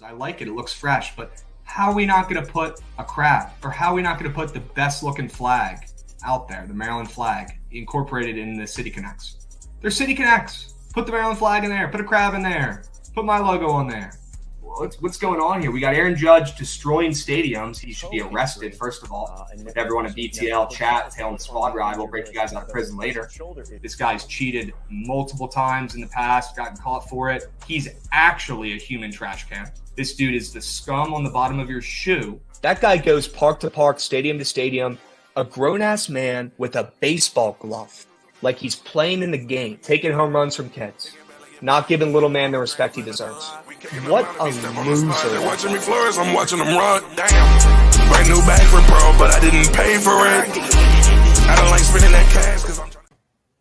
I like it. It looks fresh, but how are we not going to put a crab, or how are we not going to put the best looking flag out there, the Maryland flag, incorporated in the City Connects? They're City Connects. Put the Maryland flag in there. Put a crab in there. Put my logo on there. What's going on here? We got Aaron Judge destroying stadiums. He should be arrested, first of all. With everyone at BTL chat, telling the squad ride, we'll break you guys out of prison later. This guy's cheated multiple times in the past, gotten caught for it. He's actually a human trash can. This dude is the scum on the bottom of your shoe. That guy goes park to park, stadium to stadium, a grown-ass man with a baseball glove, like he's playing in the game, taking home runs from kids, not giving little man the respect he deserves. What a loser. They're watching me flourish, I'm watching them run. Damn. Brand new bag for pro, but I didn't pay for it. I don't like spending that cash because I'm trying.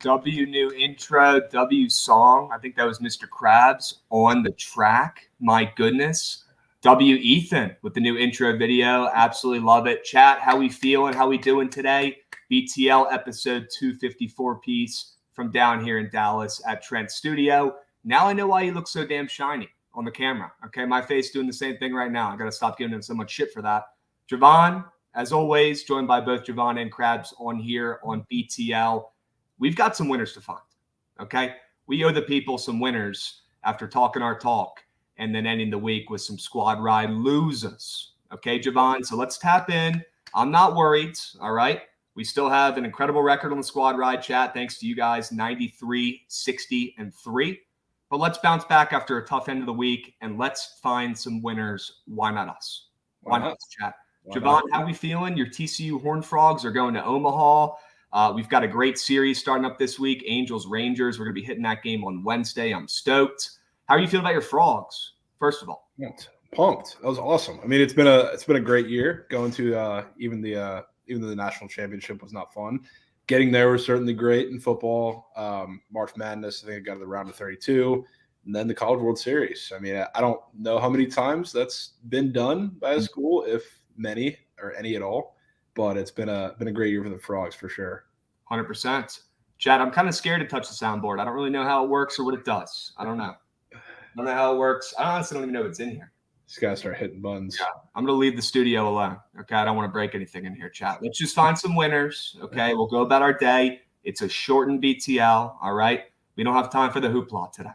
W new intro, W song. I think that was Mr. Krabs on the track. My goodness. W Ethan with the new intro video. Absolutely love it. Chat, how we feeling? How we doing today? BTL episode 254 piece from down here in Dallas at Trent Studio. Now I know why he looks so damn shiny on the camera. Okay, my face doing the same thing right now. I got to stop giving him so much shit for that. Javon, as always, joined by both Javon and Krabs on here on BTL. We've got some winners to find, okay? We owe the people some winners after talking our talk and then ending the week with some squad ride losers, okay, Javon? So let's tap in. I'm not worried, all right? We still have an incredible record on the squad ride chat, thanks to you guys, 93, 60, and 3. But let's bounce back after a tough end of the week, and let's find some winners. Why not us? Why not us, chat? Javon, how we feeling? Your TCU Horned Frogs are going to Omaha. We've got a great series starting up this week, Angels, Rangers. We're going to be hitting that game on Wednesday. I'm stoked. How are you feeling about your Frogs, first of all? Pumped. That was awesome. I mean, it's been a great year. Going to even though the national championship was not fun, getting there was certainly great in football. March Madness, I think I got to the round of 32, and then the College World Series. I mean, I don't know how many times that's been done by a school, if many or any at all. But it's been a great year for the Frogs for sure. 100%. Chad, I'm kind of scared to touch the soundboard. I don't really know how it works or what it does. I don't know. I don't know how it works. I honestly don't even know what's in here. Just gotta start hitting buttons. Yeah, I'm going to leave the studio alone. Okay, I don't want to break anything in here, chat. Let's just find some winners. Okay, we'll go about our day. It's a shortened BTL, all right? We don't have time for the hoopla today,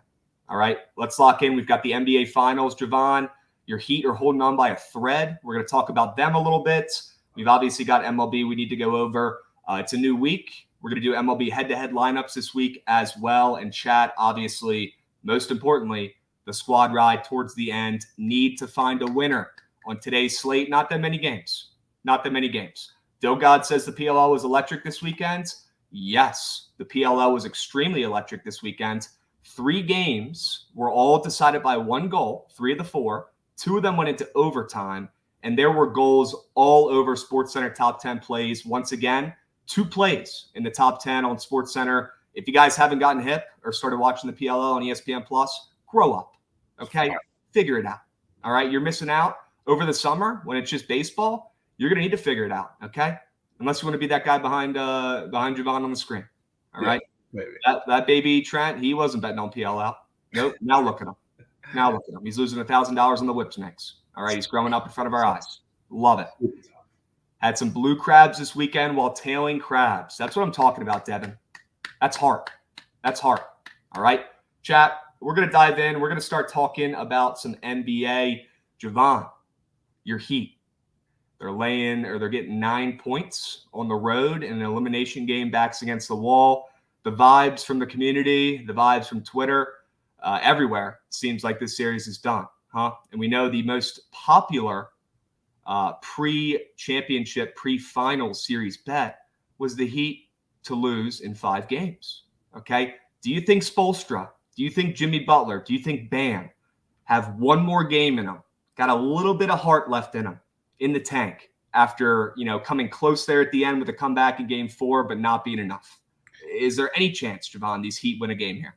all right? Let's lock in. We've got the NBA Finals. Javon, Your Heat are holding on by a thread. We're going to talk about them a little bit. We've obviously got MLB we need to go over. It's a new week. We're going to do MLB head-to-head lineups this week as well. And chat, obviously, most importantly, the squad ride towards the end. Need to find a winner on today's slate. Not that many games. Not that many games. God says the PLL was electric this weekend. Yes, the PLL was extremely electric this weekend. 3 games were all decided by 1 goal, 3 of the 4. 2 of them went into overtime, and there were goals all over SportsCenter top 10 plays. Once again, 2 plays in the top 10 on SportsCenter. If you guys haven't gotten hip or started watching the PLL on ESPN Plus, grow up, okay? Figure it out, all right? You're missing out over the summer when it's just baseball. You're going to need to figure it out, okay? Unless you want to be that guy behind Javon on the screen, all right? Maybe. That baby Trent, he wasn't betting on PLL. Nope. Now look at him. He's losing $1,000 on the whip snakes. All right, he's growing up in front of our eyes. Love it. Had some blue crabs this weekend while tailing crabs. That's what I'm talking about, Devin. That's heart. All right, chat. We're gonna dive in. We're gonna start talking about some NBA. Javon, your Heat. They're getting 9 points on the road in an elimination game, backs against the wall. The vibes from the community, the vibes from Twitter, everywhere seems like this series is done, huh? And we know the most popular pre-championship, pre-final series bet was the Heat to lose in 5 games, okay? Do you think Spoelstra, do you think Jimmy Butler, do you think Bam have one more game in them, got a little bit of heart left in them, in the tank after, coming close there at the end with a comeback in game 4, but not being enough? Is there any chance, Javon, these Heat win a game here?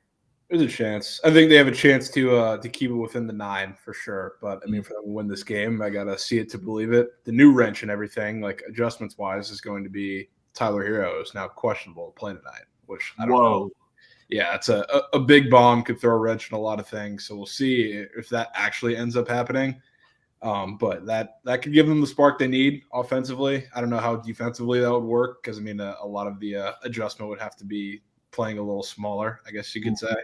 There's a chance. I think they have a chance to keep it within the 9 for sure. But, for them to win this game, I got to see it to believe it. The new wrench and everything, like adjustments-wise, is going to be Tyler Hero is now questionable to play tonight, which I don't know. Yeah, it's a big bomb, could throw a wrench in a lot of things. So we'll see if that actually ends up happening. But that could give them the spark they need offensively. I don't know how defensively that would work because, a lot of the adjustment would have to be playing a little smaller, I guess you could say.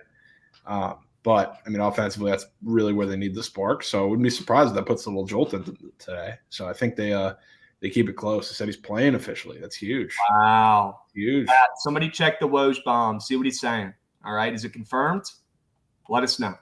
But, offensively, that's really where they need the spark. So I wouldn't be surprised if that puts a little jolt into today. So I think they keep it close. They said he's playing officially. That's huge. Wow. Huge. Somebody check the Woj bomb. See what he's saying. All right. Is it confirmed? Let us know.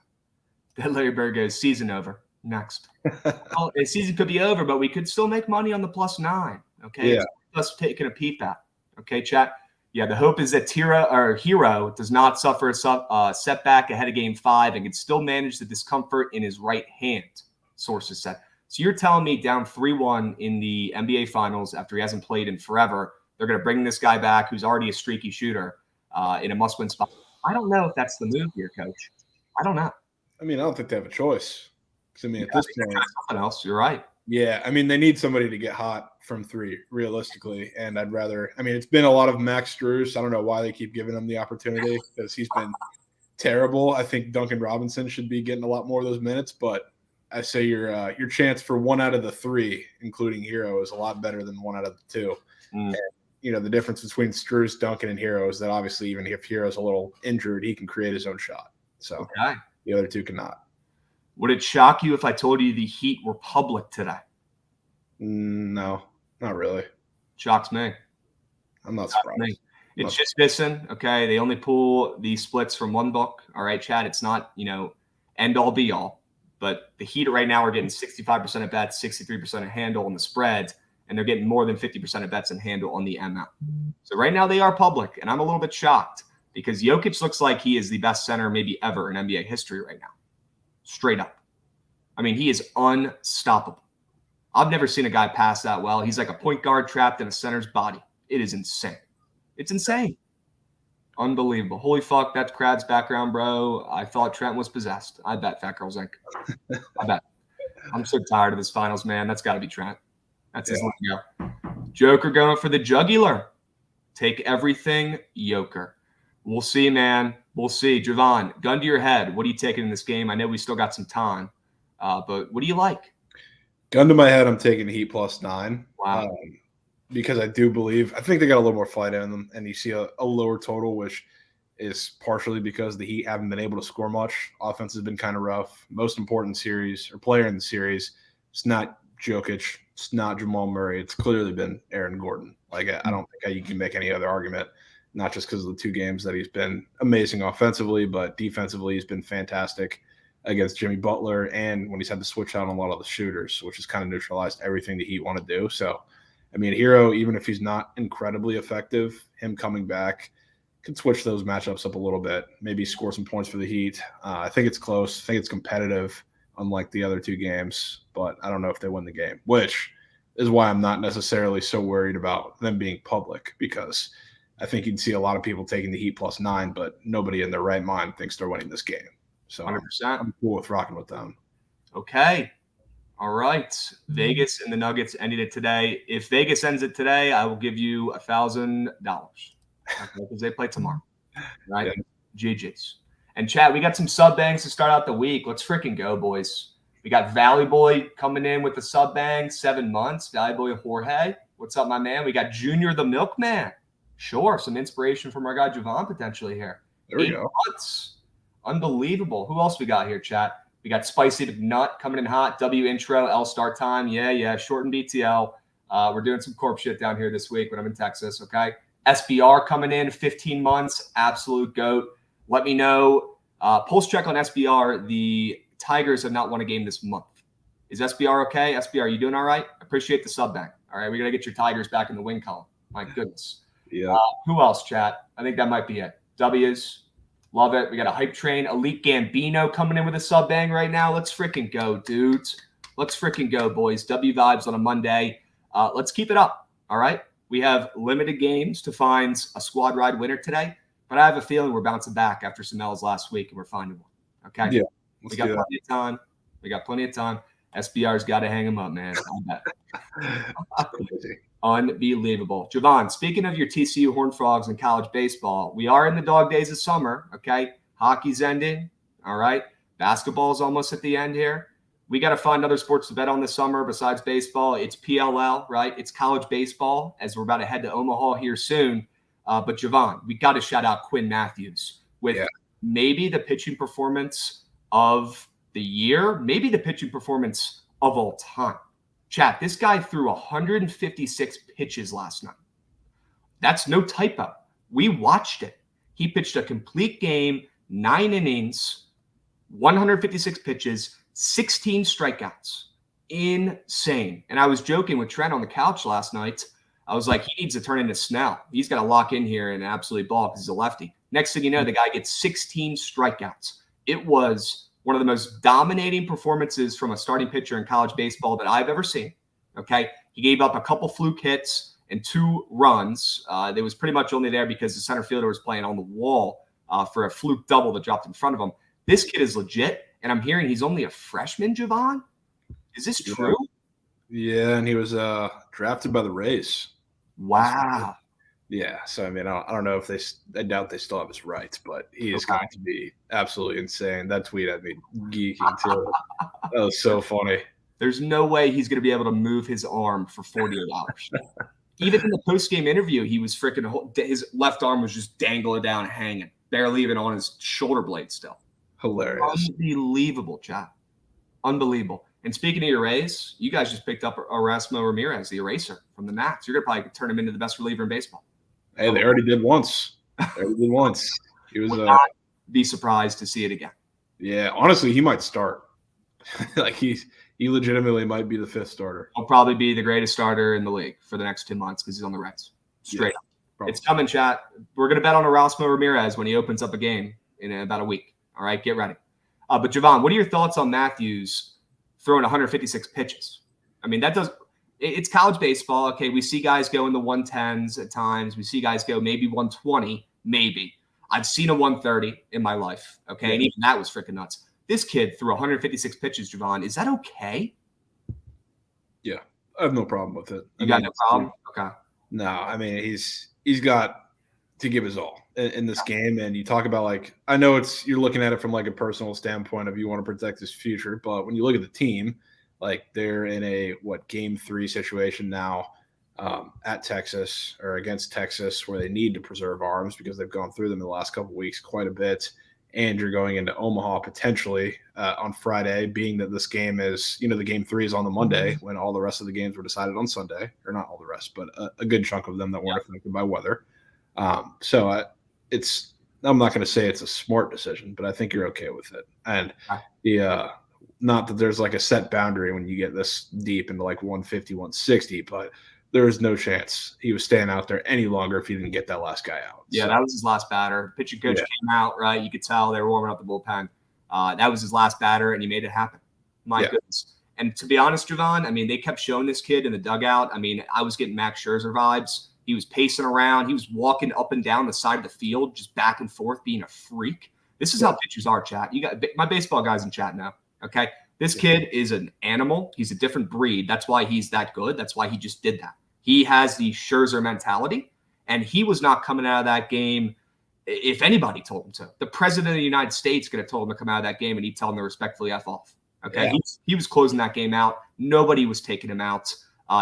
Then Larry Bird goes, season over. Next. Well, the season could be over, but we could still make money on the +9. Okay. Yeah. Us taking a peep at. Okay, chat. Yeah, the hope is that Hero does not suffer a setback ahead of game 5 and can still manage the discomfort in his right hand, sources said. So you're telling me down 3-1 in the NBA Finals after he hasn't played in forever, they're going to bring this guy back who's already a streaky shooter in a must-win spot. I don't know if that's the move here, Coach. I don't know. I don't think they have a choice. Because, at this point, something else. You're right. Yeah, they need somebody to get hot from 3, realistically. And I'd rather – it's been a lot of Max Strus. I don't know why they keep giving him the opportunity because he's been terrible. I think Duncan Robinson should be getting a lot more of those minutes. But I say your chance for 1 out of the 3, including Hero, is a lot better than 1 out of the 2. And, the difference between Strus, Duncan, and Hero is that obviously even if Hero's a little injured, he can create his own shot. So the other 2 cannot. Would it shock you if I told you the Heat were public today? No, not really. Shocks me. I'm not surprised. It's just missing. Okay, they only pull the splits from 1 book. All right, Chad. It's not end all be all. But the Heat right now are getting 65% of bets, 63% of handle on the spread, and they're getting more than 50% of bets and handle on the ML. So right now they are public, and I'm a little bit shocked because Jokic looks like he is the best center maybe ever in NBA history right now. Straight up. He is unstoppable. I've never seen a guy pass that well. He's like a point guard trapped in a center's body. It is insane. It's insane. Unbelievable. Holy fuck, that's Crad's background, bro. I thought Trent was possessed. I bet Fat Girls Inc. I bet. I'm so tired of this finals, man. That's got to be Trent. That's his lingo. Joker going for the jugular. Take everything, Joker. We'll see, man. We'll see. Javon, gun to your head. What are you taking in this game? I know we still got some time, but what do you like? Gun to my head, I'm taking Heat +9. Wow. Because I think they got a little more fight in them, and you see a lower total, which is partially because the Heat haven't been able to score much. Offense has been kind of rough. Most important series or player in the series, it's not Jokic, it's not Jamal Murray. It's clearly been Aaron Gordon. Like, I don't think you can make any other argument, not just because of the 2 games that he's been amazing offensively, but defensively he's been fantastic against Jimmy Butler, and when he's had to switch out on a lot of the shooters, which has kind of neutralized everything the Heat want to do. So, I mean, Hero, even if he's not incredibly effective, him coming back can switch those matchups up a little bit, maybe score some points for the Heat. I think it's close. I think it's competitive, unlike the other 2 games, but I don't know if they win the game, which is why I'm not necessarily so worried about them being public, because I think you'd see a lot of people taking the Heat +9, but nobody in their right mind thinks they're winning this game. So 100%. I'm cool with rocking with them. Okay. All right. Vegas and the Nuggets ended it today. If Vegas ends it today, I will give you $1,000 because they play tomorrow. Right? Yeah. GG's. And chat, we got some sub bangs to start out the week. Let's freaking go, boys. We got Valley Boy coming in with the sub bang, 7 months. Valley Boy Jorge. What's up, my man? We got Junior the Milkman. Sure. Some inspiration from our guy Javon potentially here. There we 8 go. months. Unbelievable. Who else we got here, chat? We got Spicy McNut coming in hot. W intro, L start time. Yeah. Short and BTL. We're doing some corp shit down here this week when I'm in Texas, okay? SBR coming in, 15 months. Absolute GOAT. Let me know. Pulse check on SBR. The Tigers have not won a game this month. Is SBR okay? SBR, you doing all right? Appreciate the sub bank. All right, we got to get your Tigers back in the win column. My goodness. Yeah. Who else, chat? I think that might be it. W's. Love it. We got a hype train. Elite Gambino coming in with a sub bang right now. Let's freaking go, dudes. Let's freaking go, boys. W vibes on a Monday. Let's keep it up. All right. We have limited games to find a squad ride winner today, but I have a feeling we're bouncing back after some L's last week and we're finding one. Okay. Yeah. We got plenty of time. SBR's got to hang him up, man. Unbelievable. Javon, speaking of your TCU Horned Frogs and college baseball, we are in the dog days of summer, okay? Hockey's ending, all right? Basketball's almost at the end here. We got to find other sports to bet on this summer besides baseball. It's PLL, right? It's college baseball as we're about to head to Omaha here soon. But Javon, we got to shout out Quinn Matthews with maybe the pitching performance of the year, maybe the pitching performance of all time. Chat, this guy threw 156 pitches last night. That's no typo. We watched it. He pitched a complete game, 9 innings, 156 pitches, 16 strikeouts. Insane. And I was joking with Trent on the couch last night. I was like, he needs to turn into Snell. He's got to lock in here and absolutely ball because he's a lefty. Next thing you know, the guy gets 16 strikeouts. It was one of the most dominating performances from a starting pitcher in college baseball that I've ever seen. Okay. He gave up a couple fluke hits and 2 runs. They was pretty much only there because the center fielder was playing on the wall for a fluke double that dropped in front of him. This kid is legit. And I'm hearing he's only a freshman, Javon. Is this true? Yeah. And he was drafted by the Rays. Wow. Yeah. So, I mean, I don't know if I doubt they still have his rights, but he is going to be absolutely insane. That tweet had me geeking too. That was so funny. There's no way he's going to be able to move his arm for 48 hours. Even in the post-game interview, he was freaking – his left arm was just dangling down, hanging, barely even on his shoulder blade still. Hilarious. Unbelievable, chat. Unbelievable. And speaking of your Rays, you guys just picked up Erasmo Ramirez, the eraser from the Nats. You're going to probably turn him into the best reliever in baseball. Hey, they already did once. He was Would not be surprised to see it again. Yeah, honestly, he might start. Like he legitimately might be the 5th starter. He'll probably be the greatest starter in the league for the next 2 months because he's on the Reds. Straight up. Probably. It's coming, chat. We're going to bet on Erasmo Ramirez when he opens up a game in about a week. All right, get ready. But Javon, what are your thoughts on Matthews throwing 156 pitches? I mean, it's college baseball. Okay, we see guys go in the 110s at times. We see guys go maybe 120, maybe. I've seen a 130 in my life. Okay, and even that was freaking nuts. This kid threw 156 pitches, Javon. Is that okay? Yeah, I have no problem with it. You got no problem? Okay. No, I mean, he's got to give his all in this game. And you talk about, like, I know you're looking at it from like a personal standpoint of you want to protect his future, but when you look at the team, like they're in a game 3 situation now. at Texas or against Texas, where they need to preserve arms because they've gone through them in the last couple of weeks quite a bit. And you're going into Omaha potentially on Friday, being that this game is, the game 3 is on the Monday when all the rest of the games were decided on Sunday, or not all the rest, but a good chunk of them that weren't affected by weather. I'm not going to say it's a smart decision, but I think you're okay with it. And not that there's like a set boundary when you get this deep into like 150, 160, but there is no chance he was staying out there any longer if he didn't get that last guy out. Yeah, that was his last batter. Pitching coach came out, right? You could tell they were warming up the bullpen. That was his last batter, and he made it happen. My goodness. And to be honest, Javon, I mean, they kept showing this kid in the dugout. I mean, I was getting Max Scherzer vibes. He was pacing around. He was walking up and down the side of the field, just back and forth, being a freak. This is how pitchers are, chat. You got my baseball guys in chat now, okay? This kid is an animal. He's a different breed. That's why he's that good. That's why he just did that. He has the Scherzer mentality, and he was not coming out of that game if anybody told him to. The president of the United States could have told him to come out of that game, and he'd tell him to respectfully F off. Okay, he was closing that game out. Nobody was taking him out.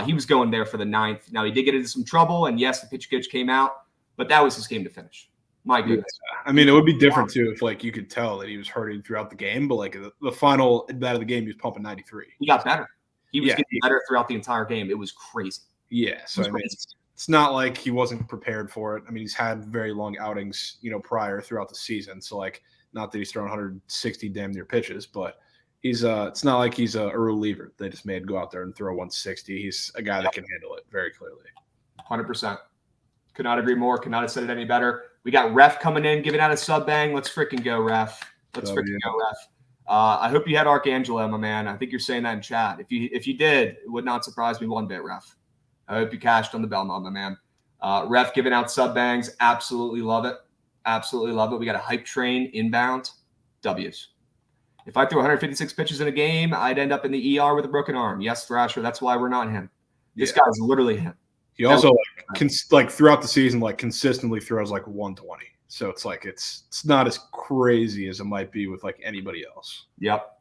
He was going there for the 9th. Now, he did get into some trouble, and yes, the pitch coach came out, but that was his game to finish. My goodness. Yeah. I mean, it would be different, too, if, like, you could tell that he was hurting throughout the game, but, like, the final at bat of the game, he was pumping 93. He got better. He was getting better throughout the entire game. It was crazy. Yeah, so I mean, it's not like he wasn't prepared for it. I mean, he's had very long outings, prior throughout the season. So, like, not that he's thrown 160 damn near pitches, but he's it's not like he's a reliever they just made go out there and throw 160. He's a guy that can handle it very clearly. 100%. Could not agree more. Could not have said it any better. We got Ref coming in, giving out a sub bang. Let's freaking go, Ref. Let's go, Ref. I hope you had Archangelo, my man. I think you're saying that in chat. If you did, it would not surprise me one bit, Ref. I hope you cashed on the Belmont, my man. Ref giving out sub bangs. Absolutely love it. Absolutely love it. We got a hype train inbound. W's. If I threw 156 pitches in a game, I'd end up in the ER with a broken arm. Yes, Thrasher. That's why we're not him. This guy's literally him. He also like throughout the season, like consistently throws like 120. So it's like it's not as crazy as it might be with like anybody else. Yep.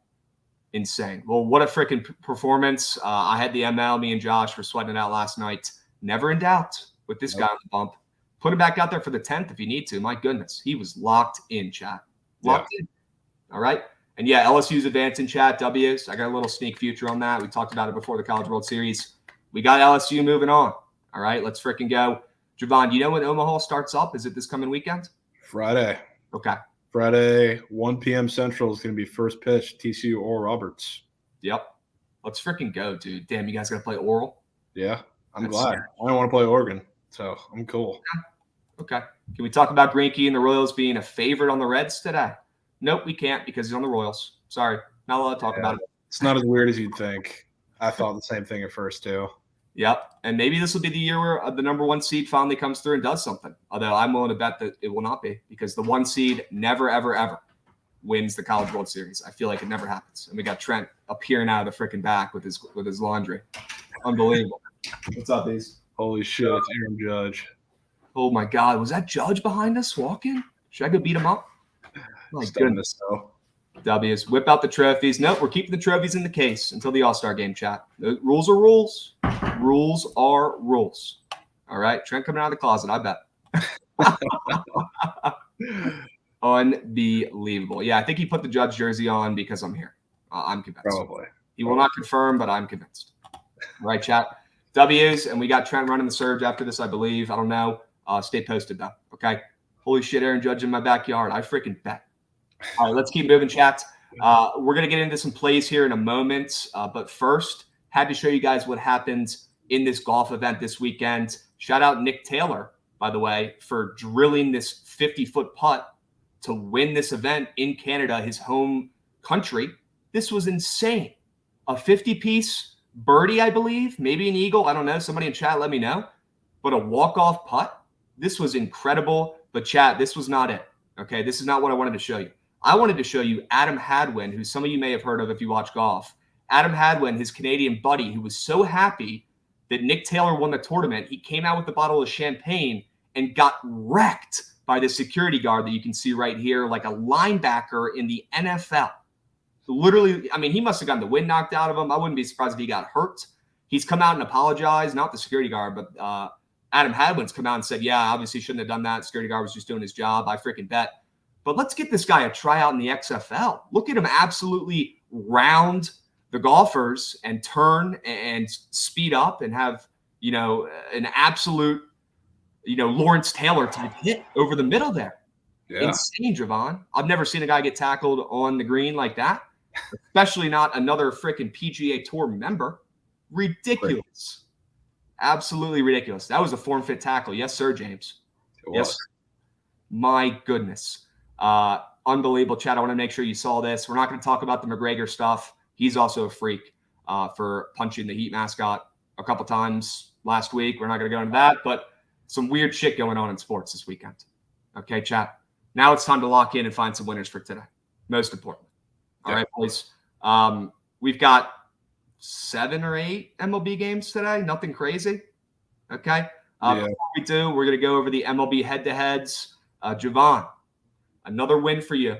Insane. Well, what a freaking performance. I had the ML. Me and Josh were sweating it out last night. Never in doubt with this guy on the bump. Put him back out there for the 10th if you need to. My goodness. He was locked in, chat. Locked in. All right. And yeah, LSU's advancing, chat. W's. I got a little sneak future on that. We talked about it before the College World Series. We got LSU moving on. All right. Let's freaking go. Javon, do you know when Omaha starts up? Is it this coming weekend? Friday. Okay. Friday, 1 p.m. Central is going to be first pitch, TCU or Roberts. Yep. Let's freaking go, dude. Damn, you guys got to play Oral? Yeah, I'm glad. I don't want to play Oregon, so I'm cool. Okay. Can we talk about Greinke and the Royals being a favorite on the Reds today? Nope, we can't because he's on the Royals. Sorry. Not allowed to talk about it. It's not as weird as you'd think. I thought the same thing at first, too. Yep. And maybe this will be the year where the number 1 seed finally comes through and does something. Although I'm willing to bet that it will not be because the 1 seed never, ever, ever wins the College World Series. I feel like it never happens. And we got Trent appearing out of the freaking back with his laundry. Unbelievable. What's up, Bees? Holy shit, it's Aaron Judge. Oh, my God. Was that Judge behind us walking? Should I go beat him up? My goodness. W's. Whip out the trophies. Nope, we're keeping the trophies in the case until the All-Star game, chat. The rules are rules. Rules are rules. All right. Trent coming out of the closet, I bet. Unbelievable. Yeah, I think he put the Judge jersey on because I'm here. I'm convinced. Probably. He will not confirm, but I'm convinced. All right, chat. W's, and we got Trent running the surge after this, I believe. I don't know. Stay posted, though. Okay. Holy shit, Aaron Judge in my backyard. I freaking bet. All right, let's keep moving, chat. We're going to get into some plays here in a moment. But first, had to show you guys what happened in this golf event this weekend. Shout out Nick Taylor, by the way, for drilling this 50-foot putt to win this event in Canada, his home country. This was insane. A 50-piece birdie, I believe, maybe an eagle. I don't know. Somebody in chat, let me know. But a walk-off putt, this was incredible. But chat, this was not it. Okay, this is not what I wanted to show you. I wanted to show you Adam Hadwin, who some of you may have heard of if you watch golf. Adam Hadwin, his Canadian buddy, who was so happy that Nick Taylor won the tournament, he came out with a bottle of champagne and got wrecked by the security guard that you can see right here, like a linebacker in the NFL. So literally, I mean, he must have gotten the wind knocked out of him. I wouldn't be surprised if he got hurt. He's come out and apologized, not the security guard, but Adam Hadwin's come out and said, yeah, obviously shouldn't have done that. Security guard was just doing his job. I freaking bet. But let's get this guy a tryout in the XFL. Look at him absolutely round the golfers and turn and speed up and have, an absolute, Lawrence Taylor type hit over the middle there. Yeah. Insane, Javon. I've never seen a guy get tackled on the green like that, especially not another freaking PGA Tour member. Ridiculous. Absolutely ridiculous. That was a form-fit tackle. Yes, sir, James. Yes. My goodness. Unbelievable, Chad. I want to make sure you saw this. We're not going to talk about the McGregor stuff. He's also a freak for punching the Heat mascot a couple times last week. We're not going to go into that, but some weird shit going on in sports this weekend. Okay, chat. Now it's time to lock in and find some winners for today. Most importantly. All right, boys. We've got 7 or 8 MLB games today. Nothing crazy. Okay. Before we do, we're going to go over the MLB head-to-heads. Javon, another win for you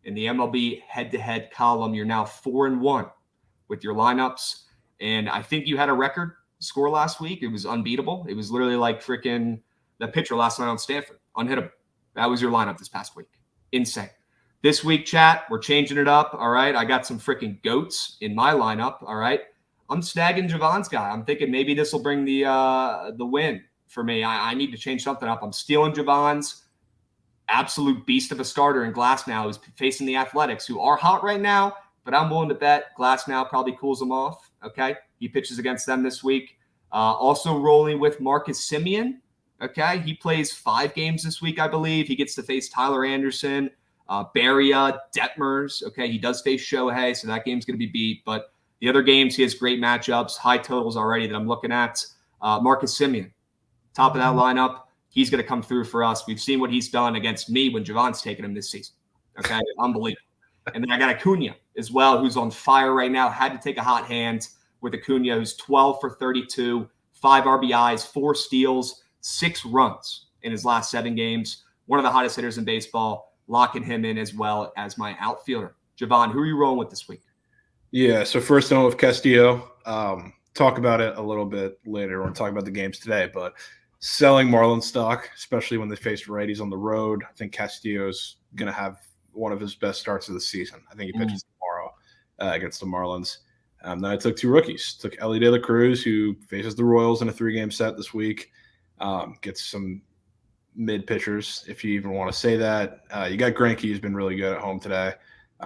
in the MLB head-to-head column. You're now 4-1 with your lineups. And I think you had a record score last week. It was unbeatable. It was literally like freaking the pitcher last night on Stanford. Unhittable. That was your lineup this past week. Insane. This week, chat, we're changing it up. All right. I got some freaking goats in my lineup. All right. I'm snagging Javon's guy. I'm thinking maybe this will bring the win for me. I need to change something up. I'm stealing Javon's absolute beast of a starter in Glasnow, who's facing the Athletics, who are hot right now, but I'm willing to bet Glasnow probably cools them off. Okay. He pitches against them this week. Also rolling with Marcus Semien. Okay. He plays 5 games this week, I believe. He gets to face Tyler Anderson, Barria, Detmers. Okay. He does face Shohei, so that game's going to be beat. But the other games, he has great matchups, high totals already that I'm looking at. Marcus Semien, top of that lineup. He's going to come through for us. We've seen what he's done against me when Javon's taken him this season. Okay. Unbelievable. And then I got Acuna as well, who's on fire right now. Had to take a hot hand with Acuna, who's 12 for 32, 5 RBIs, 4 steals, 6 runs in his last 7 games. One of the hottest hitters in baseball. Locking him in as well as my outfielder. Javon, who are you rolling with this week? Yeah, so first I went with Castillo. Talk about it a little bit later. We'll talk about the games today, but selling Marlins stock, especially when they face righties on the road. I think Castillo's going to have one of his best starts of the season. I think he pitches tomorrow against the Marlins. Then I took 2 rookies. Took Elly De La Cruz, who faces the Royals in a 3-game set this week. Gets some mid pitchers, if you even want to say that. You got Greinke, who's been really good at home today.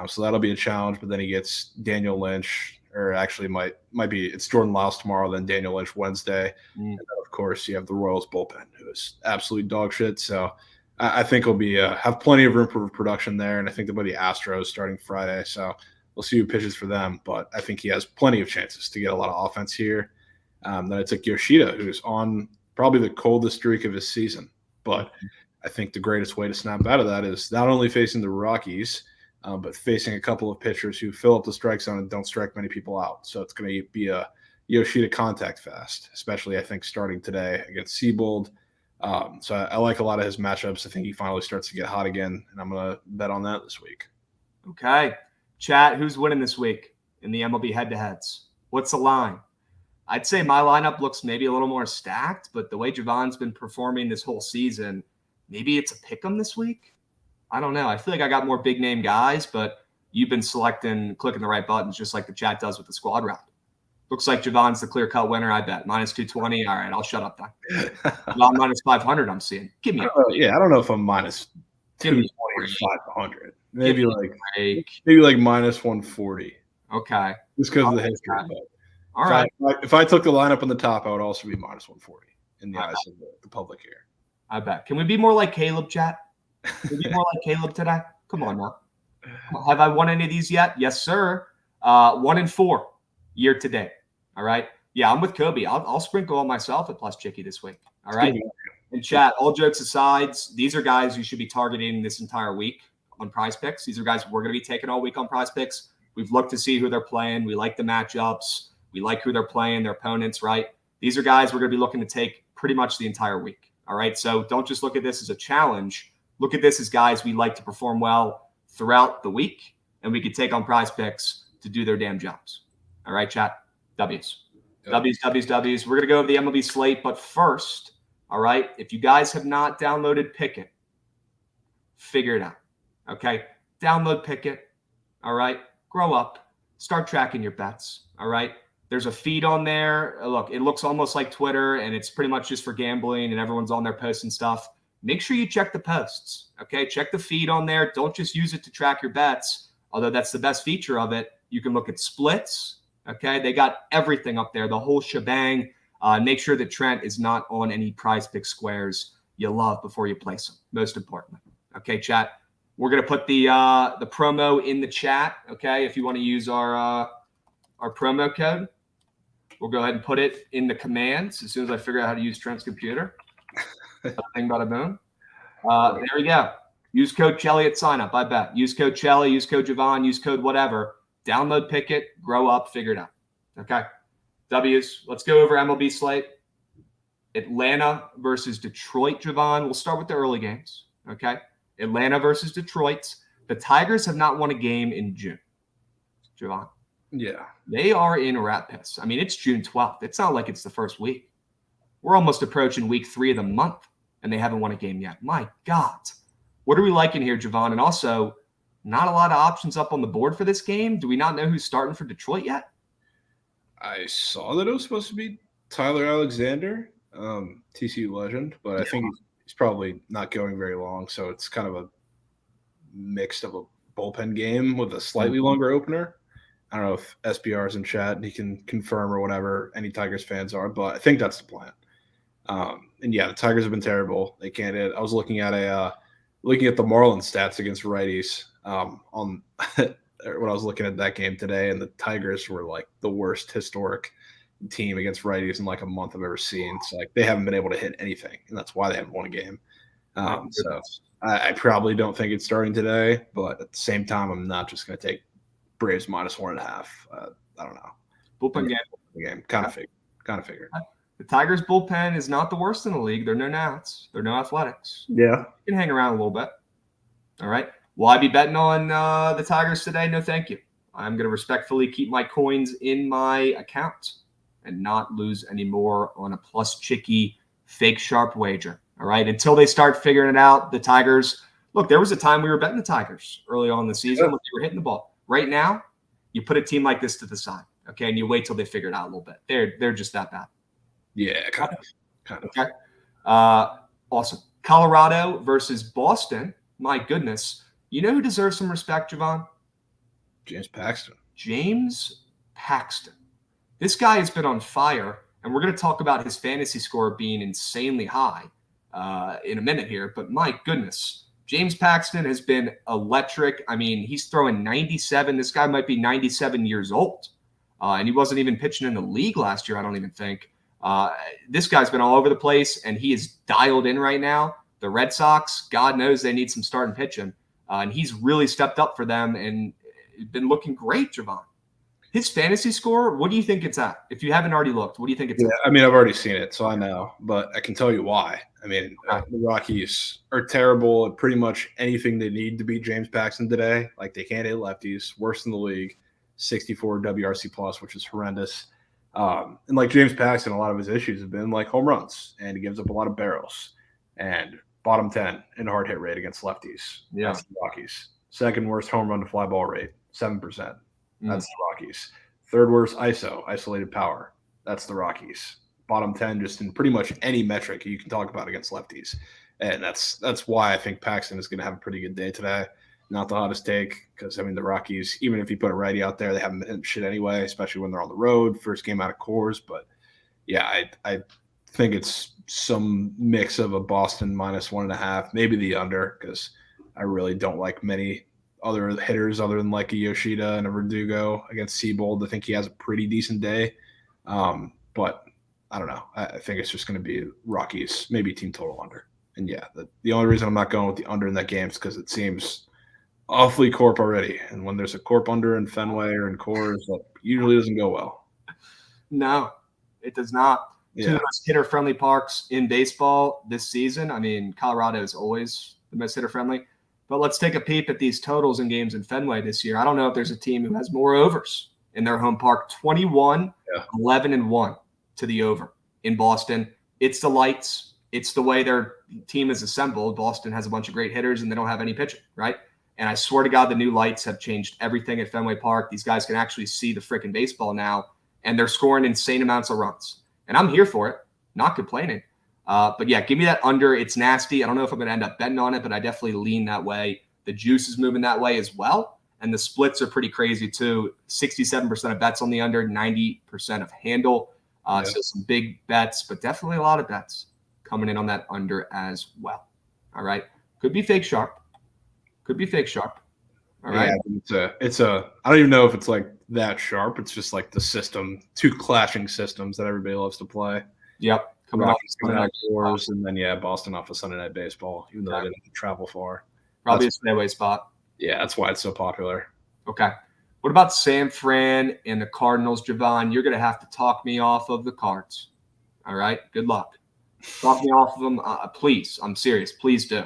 So that'll be a challenge. But then he gets Daniel Lynch, or actually might be it's Jordan Lyles tomorrow, then Daniel Lynch Wednesday. And then, of course, you have the Royals bullpen, who is absolute dog shit. So I think he'll be have plenty of room for production there. And I think they'll be the Astros starting Friday. So we'll see who pitches for them. But I think he has plenty of chances to get a lot of offense here. Then I took Yoshida, who's on probably the coldest streak of his season. But I think the greatest way to snap out of that is not only facing the Rockies, but facing a couple of pitchers who fill up the strike zone and don't strike many people out. So it's going to be a Yoshida contact fest, especially I think starting today against Seabold. So I like a lot of his matchups. I think he finally starts to get hot again, and I'm going to bet on that this week. Okay. Chat, who's winning this week in the MLB head-to-heads? What's the line? I'd say my lineup looks maybe a little more stacked, but the way Javon's been performing this whole season, maybe it's a pick-em this week. I don't know. I feel like I got more big-name guys, but you've been clicking the right buttons, just like the chat does with the squad round. Looks like Javon's the clear-cut winner, I bet. Minus 220. All right, I'll shut up then. Minus 500 I'm seeing. Give me a I don't know if I'm minus 220 or 500. Maybe like minus 140. Okay. Just because of the history. All right. If I took the lineup on the top, I would also be minus 140 in the eyes of the public here. I bet. Can we be more like Caleb, chat? Can we be more like Caleb today? Come on now. Have I won any of these yet? Yes, sir. 1-4 year to date. All right. Yeah, I'm with Kobe. I'll sprinkle on myself at plus Chicky this week. All right. And chat, all jokes aside, these are guys you should be targeting this entire week on Prize Picks. These are guys we're going to be taking all week on Prize Picks. We've looked to see who they're playing. We like the matchups. We like who they're playing, their opponents, right? These are guys we're going to be looking to take pretty much the entire week. All right. So don't just look at this as a challenge. Look at this as guys we like to perform well throughout the week, and we could take on Prize Picks to do their damn jobs. All right, chat. W's. W's, W's, W's. We're going to go over the MLB slate, but first, all right, if you guys have not downloaded Pick'It, figure it out, okay? Download Pick'It, all right? Grow up. Start tracking your bets, all right? There's a feed on there. Look, it looks almost like Twitter, and it's pretty much just for gambling, and everyone's on there posting stuff. Make sure you check the posts, okay? Check the feed on there. Don't just use it to track your bets, although that's the best feature of it. You can look at splits, okay? They got everything up there, the whole shebang. Make sure that Trent is not on any Prize Pick squares you love before you place them, most importantly. Okay, chat. We're going to put the promo in the chat, okay? If you want to use our promo code, we'll go ahead and put it in the commands as soon as I figure out how to use Trent's computer. Bing, bada boom. There we go. Use code Chelly at sign up. I bet. Use code Chelly, use code Javon, use code whatever. Download Pick'It, grow up, figure it out. Okay. W's. Let's go over MLB slate. Atlanta versus Detroit, Javon. We'll start with the early games. Okay. Atlanta versus Detroit. The Tigers have not won a game in June. Javon. Yeah. They are in rat piss. I mean, it's June 12th. It's not like it's the first week. We're almost approaching week 3 of the month, and they haven't won a game yet. My God. What are we liking here, Javon? And also, not a lot of options up on the board for this game. Do we not know who's starting for Detroit yet? I saw that it was supposed to be Tyler Alexander, TCU legend, but I think he's probably not going very long, so it's kind of a mix of a bullpen game with a slightly longer opener. I don't know if SBR is in chat and he can confirm or whatever any Tigers fans are, but I think that's the plan. And yeah, the Tigers have been terrible. They can't hit. I was looking at the Marlins stats against righties on when I was looking at that game today, and the Tigers were like the worst historic team against righties in like a month I've ever seen. So like they haven't been able to hit anything, and that's why they haven't won a game. So I probably don't think it's starting today, but at the same time, I'm not just going to take Braves -1.5. I don't know. Bullpen game. Kind of figured. The Tigers bullpen is not the worst in the league. They're no Nats. They're no Athletics. Yeah. You can hang around a little bit. All right. Will I be betting on the Tigers today? No, thank you. I'm going to respectfully keep my coins in my account and not lose any more on a plus chicky fake sharp wager. All right. Until they start figuring it out, the Tigers. Look, there was a time we were betting the Tigers early on in the season when they were hitting the ball. Right now, you put a team like this to the side, okay, and you wait till they figure it out a little bit. They're just that bad. Yeah, kind of. Okay. Awesome. Colorado versus Boston. My goodness. You know who deserves some respect, Javon? James Paxton. James Paxton. This guy has been on fire, and we're going to talk about his fantasy score being insanely high in a minute here, but my goodness. James Paxton has been electric. I mean, he's throwing 97. This guy might be 97 years old, and he wasn't even pitching in the league last year, I don't even think. This guy's been all over the place, and he is dialed in right now. The Red Sox, God knows they need some starting pitching, and he's really stepped up for them and been looking great, Javon. His fantasy score, what do you think it's at? If you haven't already looked, what do you think it's at? I mean, I've already seen it, so I know, but I can tell you why. I mean, the Rockies are terrible at pretty much anything they need to beat James Paxton today. Like, they can't hit lefties, worst in the league, 64 WRC plus, which is horrendous. And like James Paxton, a lot of his issues have been like home runs, and he gives up a lot of barrels. And bottom 10 in hard hit rate against lefties. Yeah. That's the Rockies. Second worst home run to fly ball rate, 7%. That's the Rockies. Third worst ISO, isolated power. That's the Rockies. Bottom 10 just in pretty much any metric you can talk about against lefties. And that's why I think Paxton is going to have a pretty good day today. Not the hottest take because, I mean, the Rockies, even if you put a righty out there, they haven't been hitting shit anyway, especially when they're on the road, first game out of Coors. But, yeah, I think it's some mix of a Boston -1.5, maybe the under, because I really don't like many other hitters other than like a Yoshida and a Verdugo against Seabold. I think he has a pretty decent day. But I don't know. I think it's just going to be Rockies, maybe team total under. And yeah, the only reason I'm not going with the under in that game is because it seems awfully corp already. And when there's a corp under in Fenway or in Coors, that usually doesn't go well. No, it does not. Yeah. Two of the most hitter-friendly parks in baseball this season. I mean, Colorado is always the most hitter-friendly. But let's take a peep at these totals in games in Fenway this year. I don't know if there's a team who has more overs in their home park. 21 11-1 to the over in Boston. It's the lights. It's the way their team is assembled. Boston has a bunch of great hitters, and they don't have any pitching, right? And I swear to God, the new lights have changed everything at Fenway Park. These guys can actually see the freaking baseball now, and they're scoring insane amounts of runs. And I'm here for it, not complaining. But yeah, give me that under. It's nasty. I don't know if I'm going to end up betting on it, but I definitely lean that way. The juice is moving that way as well. And the splits are pretty crazy too. 67% of bets on the under, 90% of handle. So some big bets, but definitely a lot of bets coming in on that under as well. All right. Could be fake sharp. All right. Yeah, it's a I don't even know if it's like that sharp. It's just like the system, two clashing systems that everybody loves to play. Yep. Coming off Sunday Night Wars, and then Boston off of Sunday Night Baseball, even though I didn't have to travel far. Probably a stay-away spot. Yeah, that's why it's so popular. Okay. What about San Fran and the Cardinals, Javon? You're going to have to talk me off of the Cards. All right? Good luck. Talk me off of them, please. I'm serious. Please do.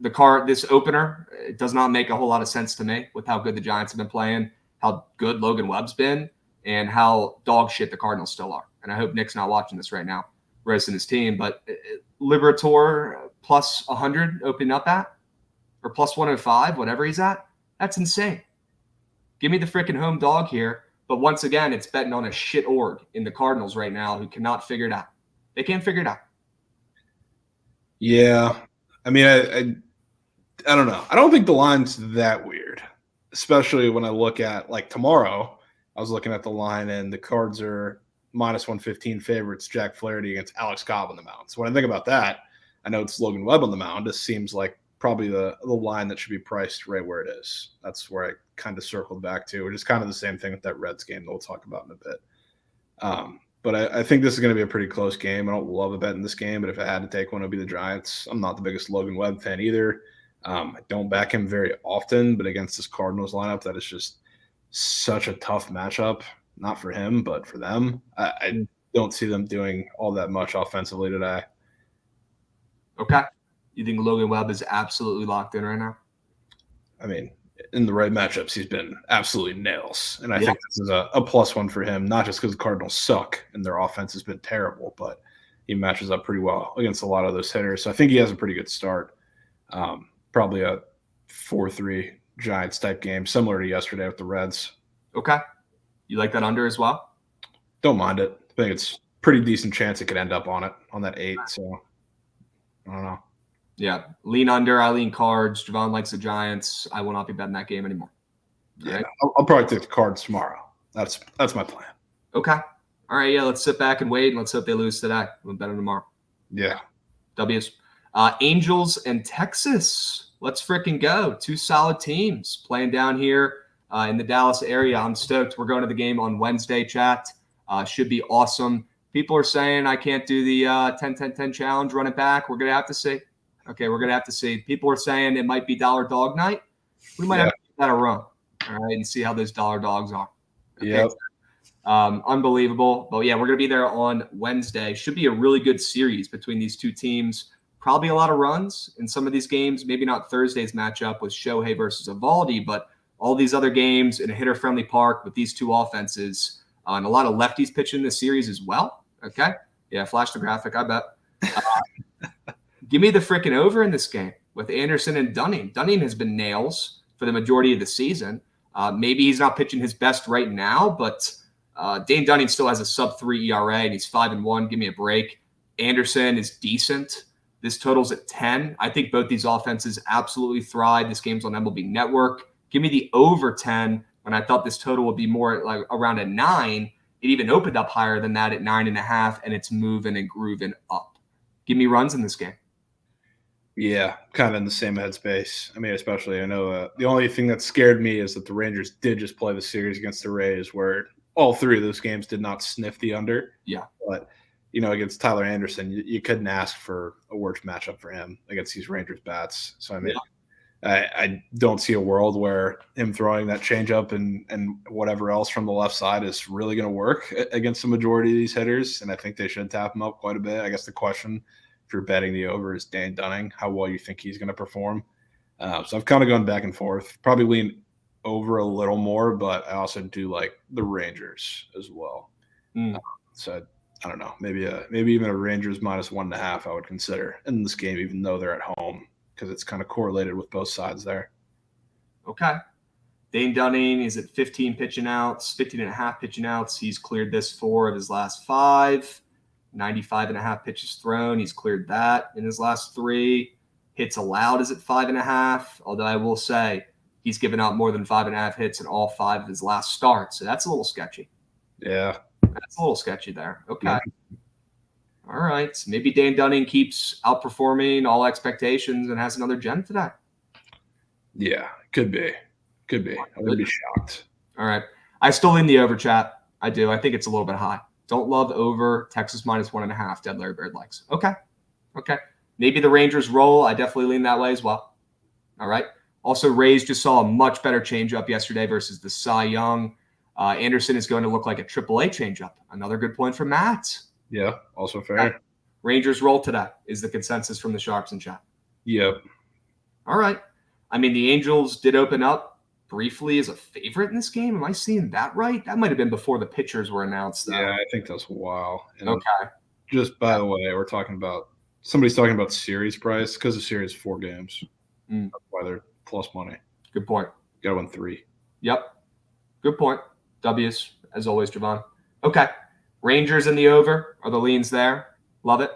This opener, it does not make a whole lot of sense to me with how good the Giants have been playing, how good Logan Webb's been, and how dog shit the Cardinals still are. And I hope Nick's not watching this right now, racing his team. But Liberator plus 100 opening up at, or plus 105, whatever he's at, that's insane. Give me the freaking home dog here. But once again, it's betting on a shit org in the Cardinals right now who cannot figure it out. They can't figure it out. Yeah. I mean, I don't know. I don't think the line's that weird, especially when I look at, like, tomorrow. I was looking at the line, and the Cards are minus 115 favorites, Jack Flaherty against Alex Cobb on the mound. So when I think about that, I know it's Logan Webb on the mound. This seems like probably the line that should be priced right where it is. That's where I kind of circled back to, which is kind of the same thing with that Reds game that we'll talk about in a bit. But I think this is going to be a pretty close game. I don't love a bet in this game, but if I had to take one, it would be the Giants. I'm not the biggest Logan Webb fan either. I don't back him very often, but against this Cardinals lineup, that is just such a tough matchup. Not for him, but for them. I don't see them doing all that much offensively today. Okay. You think Logan Webb is absolutely locked in right now? I mean, in the right matchups, he's been absolutely nails. And I think this is a plus one for him, not just because the Cardinals suck and their offense has been terrible, but he matches up pretty well against a lot of those hitters. So I think he has a pretty good start. Probably a 4-3 Giants type game, similar to yesterday with the Reds. Okay. You like that under as well? Don't mind it. I think it's pretty decent chance it could end up on that 8. So I don't know. Yeah. Lean under. I lean Cards. Javon likes the Giants. I will not be betting that game anymore. Yeah. I'll probably take the Cards tomorrow. That's my plan. Okay. All right. Yeah. Let's sit back and wait, and let's hope they lose today. We'll bet them tomorrow. Yeah. W's. Angels and Texas. Let's freaking go. 2 solid teams playing down here in the Dallas area. I'm stoked. We're going to the game on Wednesday, chat. Should be awesome. People are saying I can't do the 10-10-10 challenge, run it back. We're going to have to see. Okay, we're going to have to see. People are saying it might be dollar dog night. We might have to give that a run, all right, and see how those dollar dogs are. Okay? Yep. Unbelievable. But, yeah, we're going to be there on Wednesday. Should be a really good series between these two teams. Probably a lot of runs in some of these games. Maybe not Thursday's matchup with Shohei versus Evaldi, but all these other games in a hitter-friendly park with these two offenses. And a lot of lefties pitching this series as well. Okay? Yeah, flash the graphic, I bet. Give me the freaking over in this game with Anderson and Dunning. Dunning has been nails for the majority of the season. Maybe he's not pitching his best right now, but Dane Dunning still has a sub-3 ERA, and he's 5-1. Give me a break. Anderson is decent. This total's at 10. I think both these offenses absolutely thrive. This game's on MLB Network. Give me the over 10 when I thought this total would be more like around a 9. It even opened up higher than that at 9.5, and it's moving and grooving up. Give me runs in this game. Yeah, kind of in the same headspace. I mean, especially I know the only thing that scared me is that the Rangers did just play the series against the Rays where all 3 of those games did not sniff the under. Yeah. But, against Tyler Anderson, you couldn't ask for a worse matchup for him against these Rangers bats. So, I mean, I don't see a world where him throwing that changeup and whatever else from the left side is really going to work against the majority of these hitters. And I think they should tap him up quite a bit. I guess the question, if you're betting the over, is Dane Dunning, how well you think he's going to perform. So I've kind of gone back and forth. Probably lean over a little more, but I also do like the Rangers as well. Mm. So I don't know, maybe even a Rangers -1.5 I would consider in this game, even though they're at home, because it's kind of correlated with both sides there. Okay. Dane Dunning is at 15 and a half pitching outs. He's cleared this 4 of his last 5. 95 and a half pitches thrown. He's cleared that in his last 3. Hits allowed is at 5.5. Although I will say he's given out more than 5.5 hits in all 5 of his last starts. So that's a little sketchy. Yeah. That's a little sketchy there. Okay. Yeah. All right. So maybe Dane Dunning keeps outperforming all expectations and has another gem today. Yeah, could be. Could be. I wouldn't be shocked. All right. I still lean the over, chat. I do. I think it's a little bit high. Don't love over. Texas -1.5. Dead Larry Bird likes. Okay. Maybe the Rangers roll. I definitely lean that way as well. All right. Also, Rays just saw a much better changeup yesterday versus the Cy Young. Anderson is going to look like a AAA changeup. Another good point from Matt. Yeah, also fair. Okay. Rangers roll today is the consensus from the Sharps in chat. Yep. All right. I mean, the Angels did open up briefly as a favorite in this game. Am I seeing that right? That might have been before the pitchers were announced, though. Yeah, I think that's a while. And okay. Just by the way, somebody's talking about series price because the series is 4 games. That's why they're plus money. Good point. Got to win 3. Yep. Good point. W's, as always, Javon. Okay. Rangers in the over are the leans there. Love it.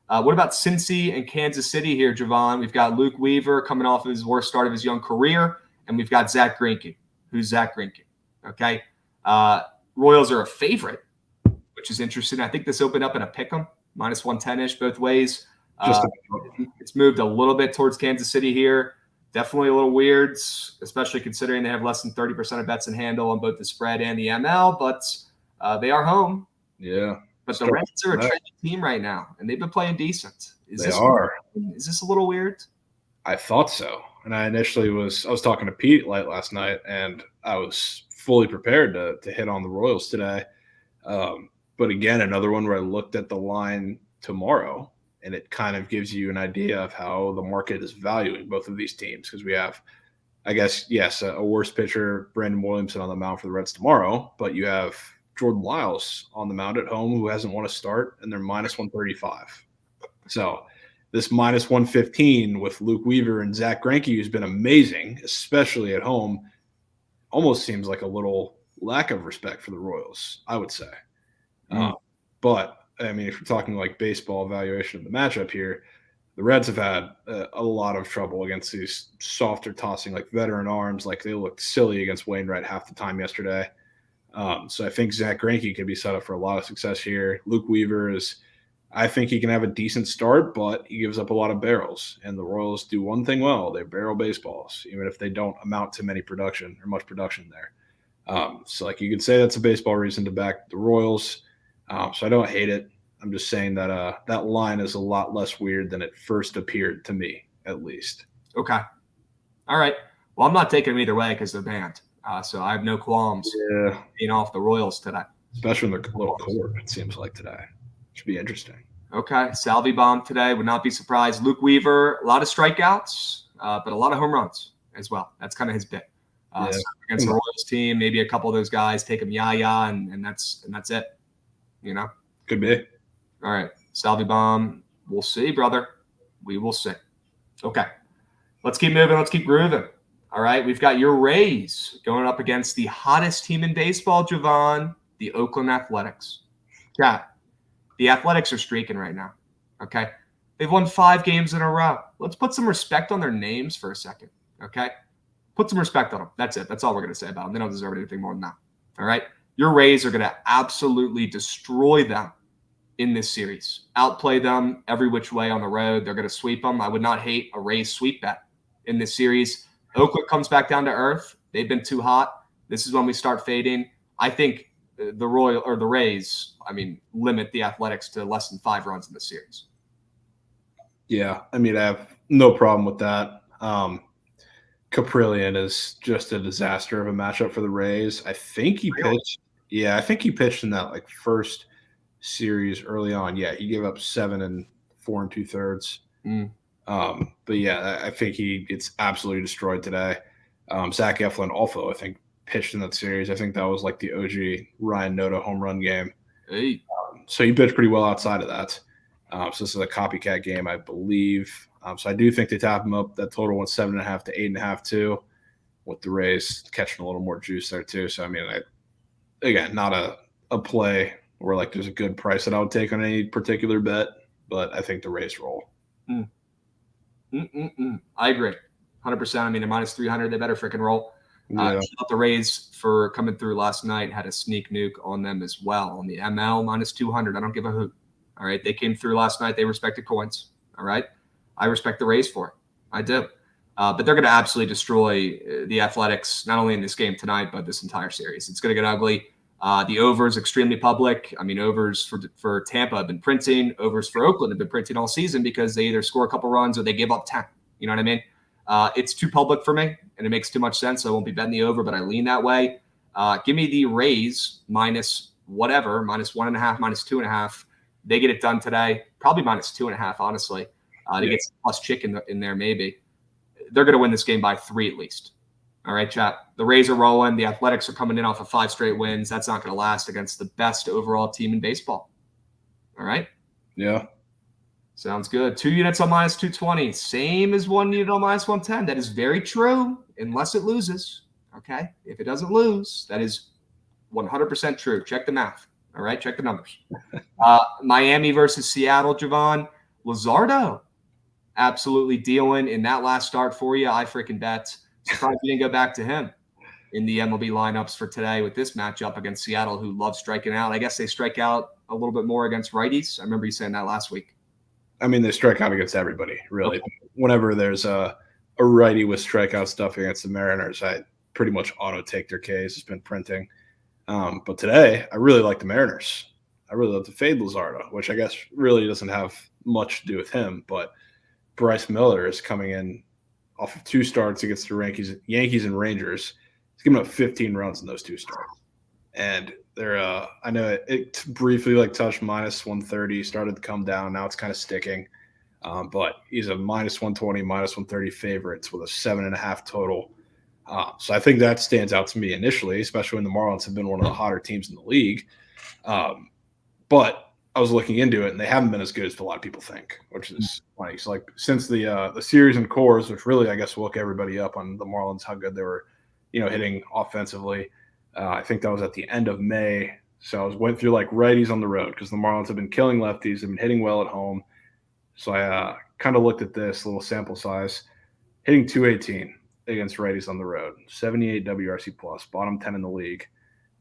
What about Cincy and Kansas City here, Javon? We've got Luke Weaver coming off of his worst start of his young career, and we've got Zach Greinke. Who's Zach Greinke? Okay. Royals are a favorite, which is interesting. I think this opened up in a pick'em, -110-ish both ways. It's moved a little bit towards Kansas City here. Definitely a little weird, especially considering they have less than 30% of bets in handle on both the spread and the ML, but they are home. Yeah. But the Reds are a trendy team right now, and they've been playing decent. Is this a little weird? I thought so. And I initially I was talking to Pete last night, and I was fully prepared to hit on the Royals today. But again, another one where I looked at the line tomorrow, and it kind of gives you an idea of how the market is valuing both of these teams, because we have, I guess, yes, a worse pitcher, Brandon Williamson, on the mound for the Reds tomorrow, but you have Jordan Lyles on the mound at home who hasn't won a start, and they're -135. So this -115 with Luke Weaver and Zach Greinke, who's been amazing, especially at home, almost seems like a little lack of respect for the Royals, I would say. But I mean, if you're talking like baseball evaluation of the matchup here, the Reds have had a lot of trouble against these softer tossing, like veteran arms. Like they looked silly against Wainwright half the time yesterday. So I think Zach Greinke could be set up for a lot of success here. Luke Weaver I think he can have a decent start, but he gives up a lot of barrels. And the Royals do one thing well: they barrel baseballs, even if they don't amount to much production there. So like you could say that's a baseball reason to back the Royals. So I don't hate it. I'm just saying that that line is a lot less weird than it first appeared to me, at least. Okay. All right. Well, I'm not taking them either way because they're banned. So I have no qualms being off the Royals today. Especially when they're a little court, it seems like today. Should be interesting. Okay. Salvi bomb today. Would not be surprised. Luke Weaver, a lot of strikeouts, but a lot of home runs as well. That's kind of his bit. So against the Royals team, maybe a couple of those guys take him and that's it. You know? Could be. All right. Salvi bomb. We'll see, brother. We will see. Okay. Let's keep moving. Let's keep grooving. All right. We've got your Rays going up against the hottest team in baseball, Javon, the Oakland Athletics. Yeah. The Athletics are streaking right now. Okay. They've won 5 games in a row. Let's put some respect on their names for a second. Okay. Put some respect on them. That's it. That's all we're going to say about them. They don't deserve anything more than that. All right. Your Rays are going to absolutely destroy them in this series. Outplay them every which way on the road. They're going to sweep them. I would not hate a Rays sweep bet in this series. Oakland comes back down to earth. They've been too hot. This is when we start fading. I think the Rays, limit the Athletics to less than 5 runs in the series. Yeah, I have no problem with that. Caprillion is just a disaster of a matchup for the Rays. I think he pitched. Yeah, I think he pitched in that first series early on. Yeah, he gave up 7 4 2/3. But yeah, I think he gets absolutely destroyed today. Zach Eflin also, I think, pitched in that series. I think that was like the OG Ryan Noda home run game. Hey. So he pitched pretty well outside of that. So this is a copycat game, I believe. So I do think they tap him up. That total went 7.5 to 8.5 too, with the Rays catching a little more juice there too. So I mean, again, not a play where like there's a good price that I would take on any particular bet, but I think the Rays roll. I agree, 100%. I mean, at minus 300, they better freaking roll. Yeah. Shout out the Rays for coming through last night. Had a sneak nuke on them as well on the ML minus 200. I don't give a hoot. All right, they came through last night. They respected coins. All right, I respect the Rays for it. I do. But they're going to absolutely destroy the Athletics, not only in this game tonight, but this entire series. It's going to get ugly. The over is extremely public. I mean, overs for Tampa have been printing. Overs for Oakland have been printing all season because they either score a couple runs or they give up 10. You know what I mean? It's too public for me, and it makes too much sense. So I won't be betting the over, but I lean that way. Give me the Rays minus whatever, minus 1.5, minus 2.5. They get it done today. Probably minus 2.5, honestly. To get some plus chicken in there, maybe. They're going to win this game by 3 at least. All right, chat. The Rays are rolling. The Athletics are coming in off of 5 straight wins. That's not going to last against the best overall team in baseball. All right? Yeah. Sounds good. 2 units on minus 220. Same as 1 unit on minus 110. That is very true unless it loses. Okay? If it doesn't lose, that is 100% true. Check the math. All right? Check the numbers. Miami versus Seattle, Javon. Luzardo absolutely dealing in that last start for you. I freaking bet. Surprised you didn't go back to him in the MLB lineups for today with this matchup against Seattle, who love striking out. I guess they strike out a little bit more against righties. I remember you saying that last week. I mean, they strike out against everybody, really. Okay. Whenever there's a righty with strikeout stuff against the Mariners, I pretty much auto take their Ks. It's been printing. But today, I really like the Mariners. I really love to fade Luzardo, which I guess really doesn't have much to do with him. But Bryce Miller is coming in off of 2 starts against the Yankees and Rangers. He's given up 15 runs in those 2 starts. And they're I know it briefly like touched minus 130, started to come down. Now it's kind of sticking. But he's a minus 120, minus 130 favorites with a 7.5 total. So I think that stands out to me initially, especially when the Marlins have been one of the hotter teams in the league. But I was looking into it, and they haven't been as good as a lot of people think, which is funny. So, like, since the series in cores, which really, I guess, woke everybody up on the Marlins, how good they were, hitting offensively. I think that was at the end of May. So I went through, like, righties on the road because the Marlins have been killing lefties, have been hitting well at home. So I kind of looked at this little sample size, hitting 218 against righties on the road, 78 WRC plus, bottom 10 in the league.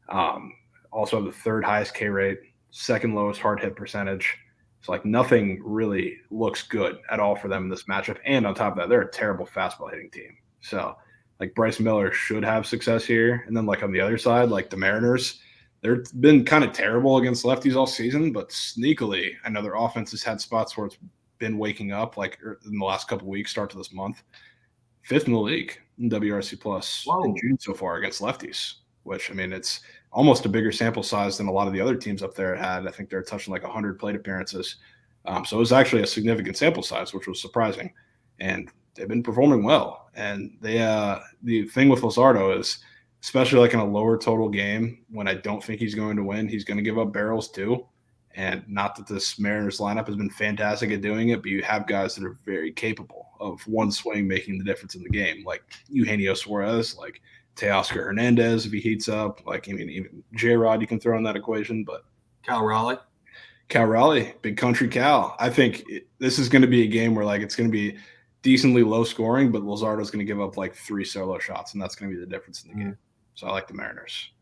Also have the 3rd highest K rate, 2nd lowest hard hit percentage. So like nothing really looks good at all for them in this matchup. And on top of that, they're a terrible fastball hitting team. So like Bryce Miller should have success here. And then like on the other side, like the Mariners, they've been kind of terrible against lefties all season, but sneakily, I know their offense has had spots where it's been waking up like in the last couple of weeks, start to this month. 5th in the league in WRC plus in June so far against lefties, which I mean, it's almost a bigger sample size than a lot of the other teams up there had. I think they're touching like 100 plate appearances. So it was actually a significant sample size, which was surprising. And they've been performing well. And they the thing with Luzardo is, especially like in a lower total game, when I don't think he's going to win, he's going to give up barrels too. And not that this Mariners lineup has been fantastic at doing it, but you have guys that are very capable of one swing making the difference in the game, like Eugenio Suarez, like Teoscar Hernandez if he heats up. Like, I mean, even J-Rod you can throw in that equation, but Cal Raleigh, big country Cal. I think this is going to be a game where like it's going to be decently low scoring, but Luzardo's going to give up like 3 solo shots, and that's going to be the difference in the game. So I like the Mariners.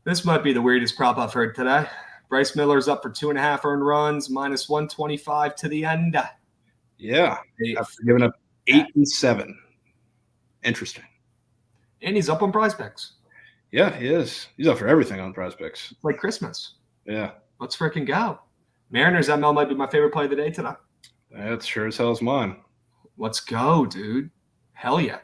This might be the weirdest prop I've heard today. Bryce Miller's up for 2.5 earned runs, minus 125 to the end. Yeah, after giving up 8 and 7. Interesting. And he's up on Prize Picks. Yeah, he is. He's up for everything on Prize Picks. Like Christmas. Yeah. Let's freaking go. Mariners ML might be my favorite play of the day tonight. That's sure as hell is mine. Let's go, dude. Hell yeah.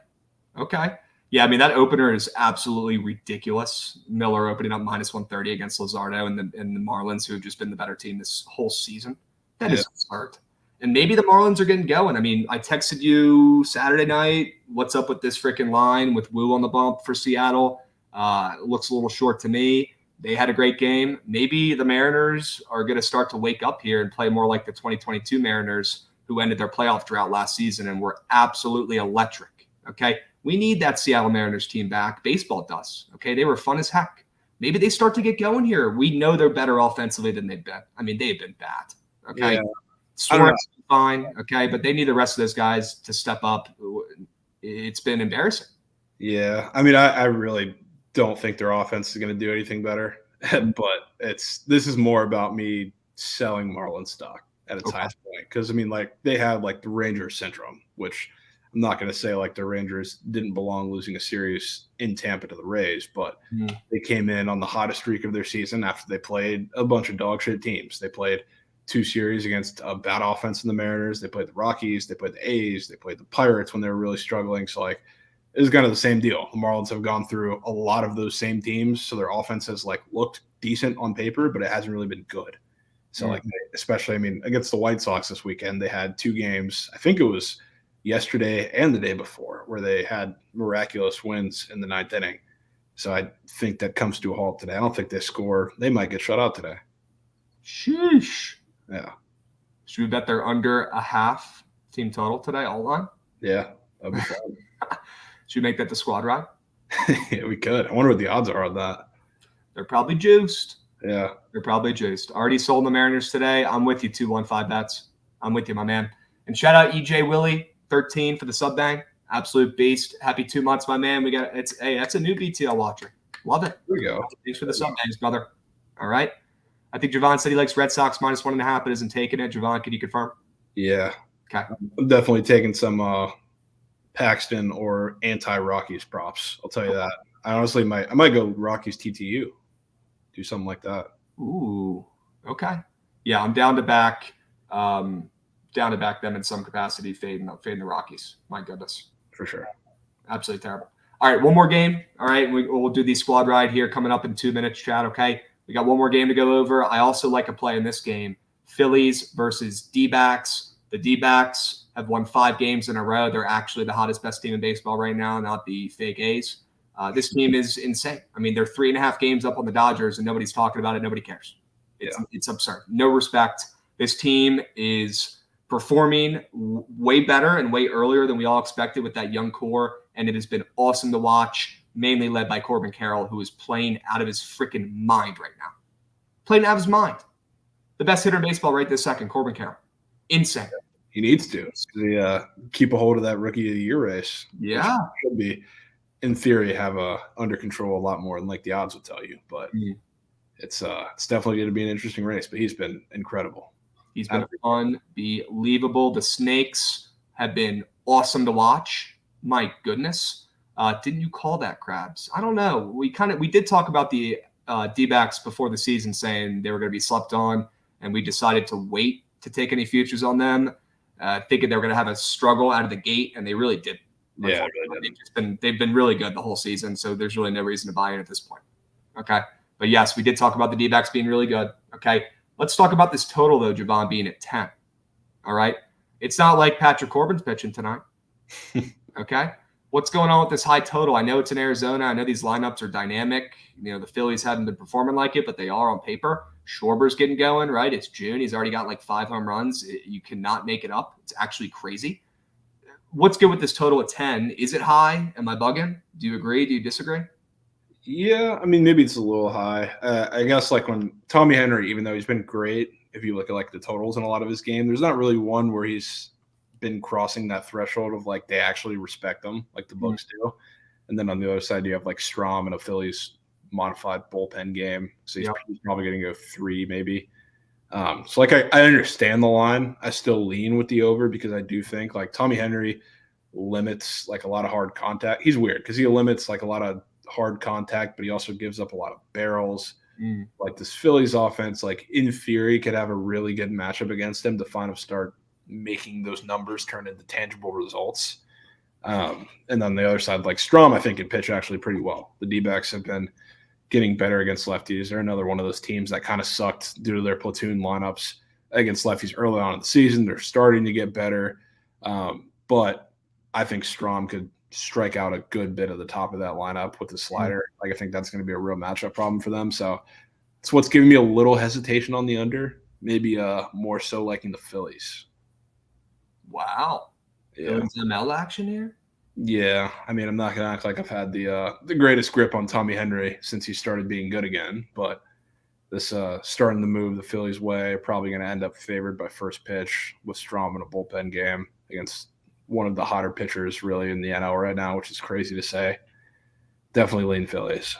Okay. Yeah, I mean, that opener is absolutely ridiculous. Miller opening up minus 130 against Luzardo and the Marlins, who have just been the better team this whole season. That is absurd. And maybe the Marlins are getting going. I mean, I texted you Saturday night. What's up with this freaking line with Woo on the bump for Seattle? It looks a little short to me. They had a great game. Maybe the Mariners are going to start to wake up here and play more like the 2022 Mariners who ended their playoff drought last season and were absolutely electric. Okay. We need that Seattle Mariners team back. Baseball does. Okay. They were fun as heck. Maybe they start to get going here. We know they're better offensively than they've been. I mean, they've been bad. Okay. Yeah. Swartz fine, okay, but they need the rest of those guys to step up. It's been embarrassing. Yeah, I mean, I really don't think their offense is going to do anything better, but this is more about me selling Marlins stock at its highest point because I mean, like they have like the Rangers syndrome, which I'm not going to say like the Rangers didn't belong losing a series in Tampa to the Rays, but they came in on the hottest streak of their season after they played a bunch of dog shit teams. They played 2 series against a bad offense in the Mariners. They played the Rockies. They played the A's. They played the Pirates when they were really struggling. So, like, it was kind of the same deal. The Marlins have gone through a lot of those same teams. So their offense has, like, looked decent on paper, but it hasn't really been good. So, like, especially, I mean, against the White Sox this weekend, they had 2 games. I think it was yesterday and the day before where they had miraculous wins in the 9th inning. So I think that comes to a halt today. I don't think they score. They might get shut out today. Sheesh. Yeah. Should we bet they're under a half team total today, all line? Yeah. That'd be fun. Should we make that the squad ride? Yeah, we could. I wonder what the odds are on that. They're probably juiced. Yeah. They're probably juiced. Already sold the Mariners today. I'm with you, 215 bets. I'm with you, my man. And shout out EJ Willie, 13 for the sub bang. Absolute beast. Happy 2 months, my man. That's a new BTL watcher. Love it. There we go. Thanks for the sub bangs, brother. All right. I think Javon said he likes Red Sox -1.5, but isn't taking it. Javon, can you confirm? Yeah. Okay. I'm definitely taking some Paxton or anti-Rockies props. I'll tell you that. I honestly might go Rockies TTU. Do something like that. Ooh. Okay. Yeah, I'm down to back them in some capacity, fading the Rockies. My goodness. For sure. Absolutely terrible. All right, one more game. All right, we'll do the squad ride here coming up in 2 minutes, Chad, okay? We got one more game to go over. I also like a play in this game. Phillies versus D-backs. The D-backs have won 5 games in a row. They're actually the hottest, best team in baseball right now, not the fake A's. This team is insane. I mean, they're 3.5 games up on the Dodgers, and nobody's talking about it. Nobody cares. It's absurd. No respect. This team is performing way better and way earlier than we all expected with that young core, and it has been awesome to watch. Mainly led by Corbin Carroll, who is playing out of his freaking mind right now. Playing out of his mind. The best hitter in baseball right this second, Corbin Carroll. Insane. He needs to. Keep a hold of that Rookie of the Year race. Yeah. Should be, in theory, have under control a lot more than like the odds would tell you. But it's definitely going to be an interesting race. But he's been incredible. He's been unbelievable. The Snakes have been awesome to watch. My goodness. Didn't you call that, Krabs? I don't know. We did talk about the D-backs before the season saying they were going to be slept on, and we decided to wait to take any futures on them, thinking they were going to have a struggle out of the gate, and they really didn't. Yeah, they've been really good the whole season, so there's really no reason to buy in at this point. Okay, but yes, we did talk about the D-backs being really good. Okay, let's talk about this total though, Javon, being at 10. All right, it's not like Patrick Corbin's pitching tonight. Okay. What's going on with this high total? I know it's in Arizona. I know these lineups are dynamic. You know, the Phillies haven't been performing like it, but they are on paper. Schwarber's getting going, right? It's June. He's already got like 5 home runs. You cannot make it up. It's actually crazy. What's good with this total at 10? Is it high? Am I bugging? Do you agree? Do you disagree? Yeah, I mean, maybe it's a little high. I guess like when Tommy Henry, even though he's been great, if you look at like the totals in a lot of his game, there's not really one where he's been crossing that threshold of like they actually respect them like the Bucks do. And then on the other side you have like Strom and a Phillies modified bullpen game, so he's probably going to go 3 maybe. So like I understand the line. I still lean with the over because I do think like Tommy Henry limits like a lot of hard contact. He's weird because he limits like a lot of hard contact, but he also gives up a lot of barrels. Like this Phillies offense, like in theory, could have a really good matchup against him to kind of start making those numbers turn into tangible results. And on the other side, like Strom, I think can pitch actually pretty well. The D-backs have been getting better against lefties. They're another one of those teams that kind of sucked due to their platoon lineups against lefties early on in the season. They're starting to get better. But I think Strom could strike out a good bit of the top of that lineup with the slider. Like, I think that's going to be a real matchup problem for them. So it's what's giving me a little hesitation on the under, maybe more so liking the Phillies. Wow. Yeah. Phillies ML action here? Yeah. I mean, I'm not going to act like I've had the greatest grip on Tommy Henry since he started being good again, but this starting to move the Phillies' way, probably going to end up favored by first pitch with Strom in a bullpen game against one of the hotter pitchers really in the NL right now, which is crazy to say. Definitely lean Phillies.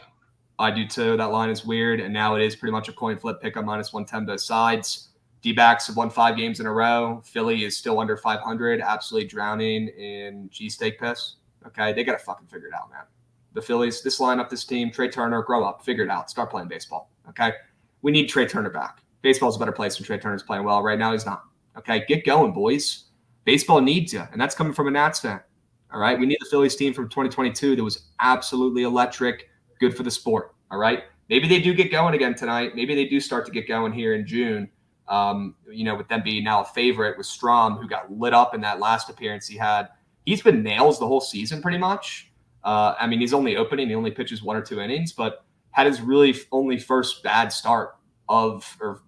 I do too. That line is weird, and now it is pretty much a coin flip pick on -110 both sides. D-backs have won 5 games in a row. Philly is still under 500, absolutely drowning in cheesesteak piss. Okay, they got to fucking figure it out, man. The Phillies, this lineup, this team, Trey Turner, grow up, figure it out, start playing baseball. Okay, we need Trey Turner back. Baseball's a better place when Trey Turner's playing well. Right now, he's not. Okay, get going, boys. Baseball needs you, and that's coming from a Nats fan. All right, we need the Phillies team from 2022 that was absolutely electric, good for the sport. All right, maybe they do get going again tonight. Maybe they do start to get going here in June. With them being now a favorite with Strom, who got lit up in that last appearance he had. He's been nails the whole season pretty much. He's only opening. He only pitches 1 or 2 innings, but had his really only first bad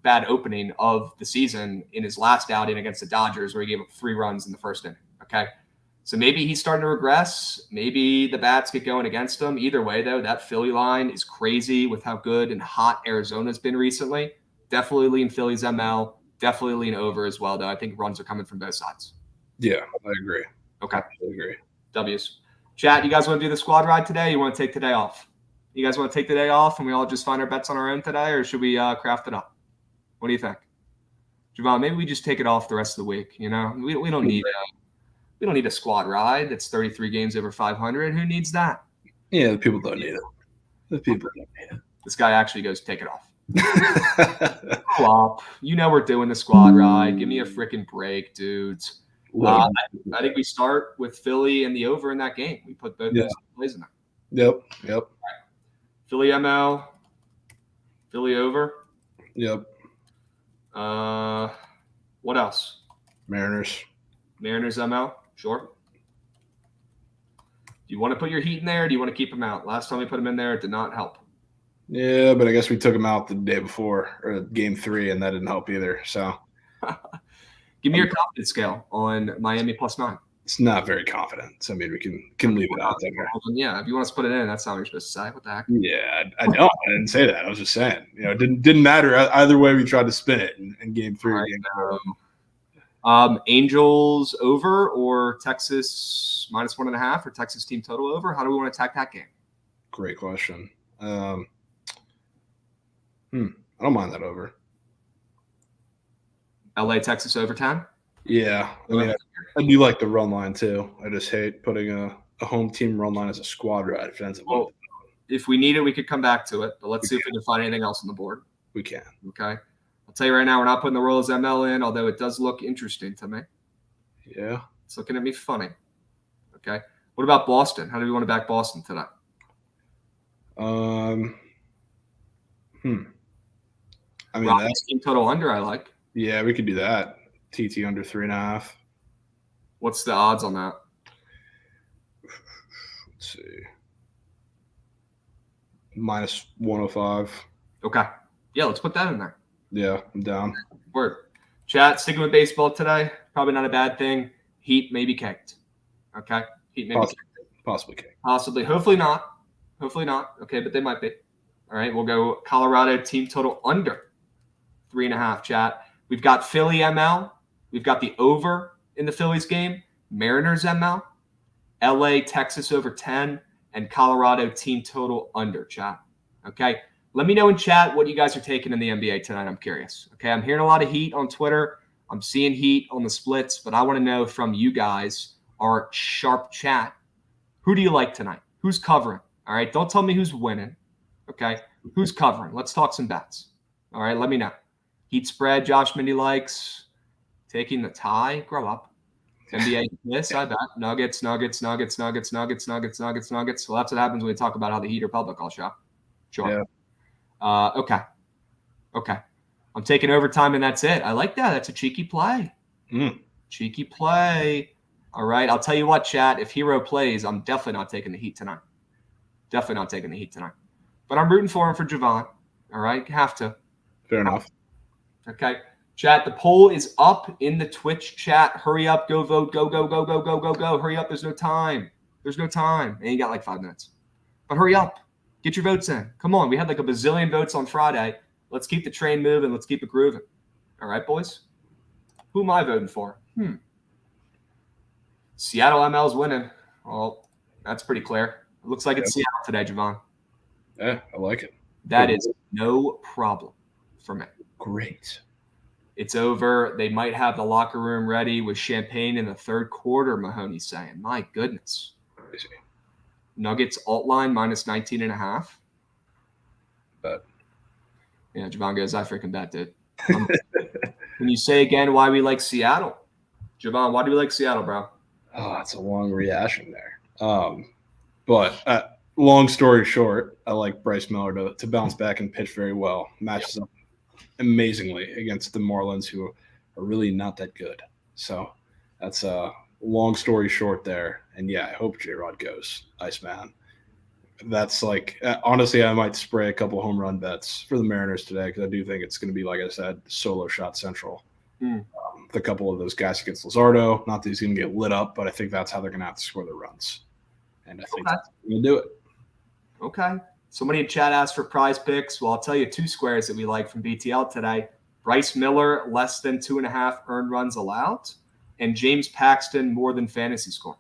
bad opening of the season in his last outing against the Dodgers, where he gave up 3 runs in the first inning. Okay. So maybe he's starting to regress. Maybe the bats get going against him. Either way, though, that Philly line is crazy with how good and hot Arizona's been recently. Definitely lean Phillies ML. Definitely lean over as well, though. I think runs are coming from both sides. Yeah, I agree. Okay. I agree. W's. Chat, you guys want to do the squad ride today? You want to take today off? You guys want to take the day off and we all just find our bets on our own today, or should we craft it up? What do you think? Javon, maybe we just take it off the rest of the week. We don't need a squad ride that's 33 games over 500. Who needs that? Yeah, the people don't need it. The people don't need it. This guy actually goes, take it off. Flop. We're doing the squad ride. Give me a freaking break, dudes. I think we start with Philly and the over in that game. We put both those plays in there. Yep. Philly ML. Philly over. Yep. What else? Mariners ML. Sure. Do you want to put your Heat in there, or do you want to keep them out? Last time we put them in there, it did not help. Yeah, but I guess we took him out the day before, or game 3, and that didn't help either. So, give me your confidence scale on Miami +9. It's not very confident. So, I mean, we can leave it out there. Yeah, if you want to split it in, that's not what you're supposed to say. What the heck? Yeah, I don't. I didn't say that. I was just saying. It didn't matter either way. We tried to spin it in game 3. Right, game 4. Angels over or Texas -1.5 or Texas team total over? How do we want to attack that game? Great question. I don't mind that over. LA, Texas over 10? Yeah. I do like the run line too. I just hate putting a home team run line as a squad ride if it ends up. If we need it, we could come back to it. But let's see if we can find anything else on the board. We can. Okay. I'll tell you right now, we're not putting the Royals ML in, although it does look interesting to me. Yeah. It's looking at me funny. Okay. What about Boston? How do we want to back Boston today? Rockies team total under, I like. Yeah, we could do that. TT under 3.5. What's the odds on that? Let's see. -105. Okay. Yeah, let's put that in there. Yeah, I'm down. Word. Chat, sticking with baseball today. Probably not a bad thing. Heat may be kicked. Okay. Heat may be kicked. Possibly kicked. Possibly. Hopefully not. Okay, but they might be. All right, we'll go Colorado team total under 3.5, chat. We've got Philly ML. We've got the over in the Phillies game. Mariners ML. LA, Texas over 10. And Colorado team total under, chat. Okay. Let me know in chat what you guys are taking in the NBA tonight. I'm curious. Okay. I'm hearing a lot of heat on Twitter. I'm seeing heat on the splits, but I want to know from you guys, our sharp chat, who do you like tonight? Who's covering? All right. Don't tell me who's winning. Okay. Who's covering? Let's talk some bets. All right. Let me know. Heat spread, Josh Mindy likes. Taking the tie. Grow up. NBA this, I bet. Nuggets. Well, that's what happens when we talk about how the Heat are public all show. Sure. Yeah. Okay. I'm taking overtime, and that's it. I like that. That's a cheeky play. Cheeky play. All right. I'll tell you what, chat. If Hero plays, I'm definitely not taking the Heat tonight. Definitely not taking the Heat tonight. But I'm rooting for him for Javon. All right. Have to. Fair enough. Okay. Chat, the poll is up in the Twitch chat. Hurry up. Go vote. Go, go, go, go, go, go, go. Hurry up. There's no time. There's no time. And you got like 5 minutes. But hurry up. Get your votes in. Come on. We had like a bazillion votes on Friday. Let's keep the train moving. Let's keep it grooving. All right, boys? Who am I voting for? Seattle ML's winning. Well, that's pretty clear. It looks like it's Seattle today, Javon. Yeah, I like it. That is no problem for me. Great. It's over. They might have the locker room ready with champagne in the third quarter, Mahoney's saying. My goodness. Crazy. Nuggets alt line minus 19.5. But yeah, Javon goes, I freaking bet, dude. Can you say again why we like Seattle? Javon, why do we like Seattle, bro? Oh, that's a long reaction there. But long story short, I like Bryce Miller to bounce back and pitch very well. Matches up amazingly against the Marlins, who are really not that good. So that's a long story short there. And yeah, I hope J-Rod goes. Iceman. That's like, honestly, I might spray a couple home run bets for the Mariners today because I do think it's going to be, like I said, solo shot central. The couple of those guys against Luzardo, not that he's going to get lit up, but I think that's how they're going to have to score their runs. And I think that's going to do it. Okay. Somebody in chat asked for prize picks. Well, I'll tell you 2 squares that we like from BTL today. Bryce Miller, less than 2.5 earned runs allowed, and James Paxton, more than fantasy score.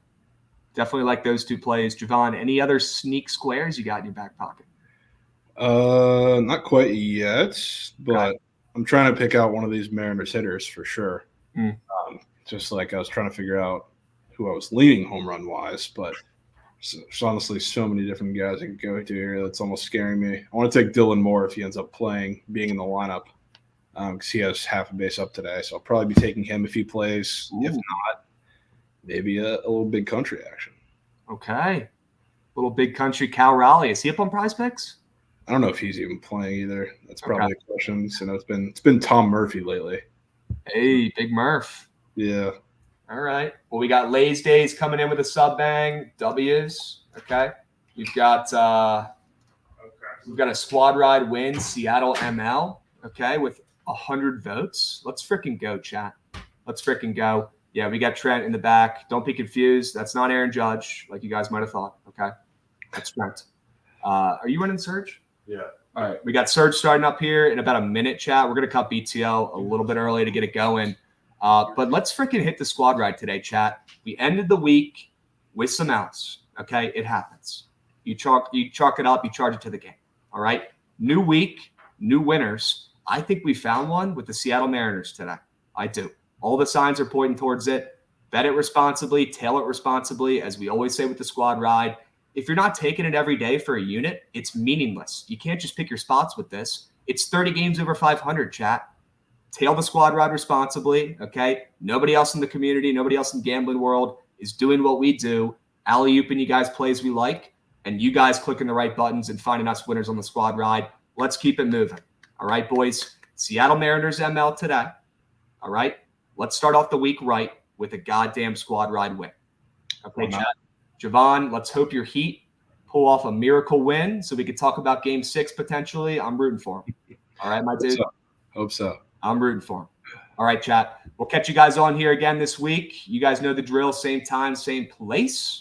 Definitely like those 2 plays. Javon, any other sneak squares you got in your back pocket? Not quite yet, but I'm trying to pick out one of these Mariners hitters for sure. Just like I was trying to figure out who I was leaning home run wise, but there's honestly so many different guys I could go to here that's almost scaring me. I want to take Dylan Moore if he ends up being in the lineup, because he has half a base up today. So I'll probably be taking him if he plays. If not, maybe a little big country action. Okay. Little big country Cal Raleigh. Is he up on prize picks? I don't know if he's even playing either. That's probably a question. So it's been Tom Murphy lately. Hey, Big Murph. Yeah. All right. Well, we got Lay's Days coming in with a sub bang. W's. Okay. We've got a squad ride win, Seattle ML. Okay, with 100 votes. Let's freaking go, chat. Let's freaking go. Yeah, we got Trent in the back. Don't be confused. That's not Aaron Judge, like you guys might have thought. Okay. That's Trent. Are you running Surge? Yeah. All right. We got Surge starting up here in about a minute, chat. We're going to cut BTL a little bit early to get it going. But let's freaking hit the squad ride today, chat. We ended the week with some outs. Okay. It happens. You chalk it up. You charge it to the game. All right. New week, new winners. I think we found one with the Seattle Mariners today. I do. All the signs are pointing towards it. Bet it responsibly, tail it responsibly, as we always say with the squad ride. If you're not taking it every day for a unit, it's meaningless. You can't just pick your spots with this. It's 30 games over 500, chat. Tail the squad ride responsibly, okay? Nobody else in the community, nobody else in the gambling world is doing what we do, alley-ooping you guys plays we like, and you guys clicking the right buttons and finding us winners on the squad ride. Let's keep it moving. All right, boys? Seattle Mariners ML today. All right? Let's start off the week right with a goddamn squad ride win. Okay, chat. Javon, let's hope your Heat pull off a miracle win so we can talk about Game 6 potentially. I'm rooting for him. All right, my dude? Hope so. I'm rooting for him. All right, chat. We'll catch you guys on here again this week. You guys know the drill. Same time, same place.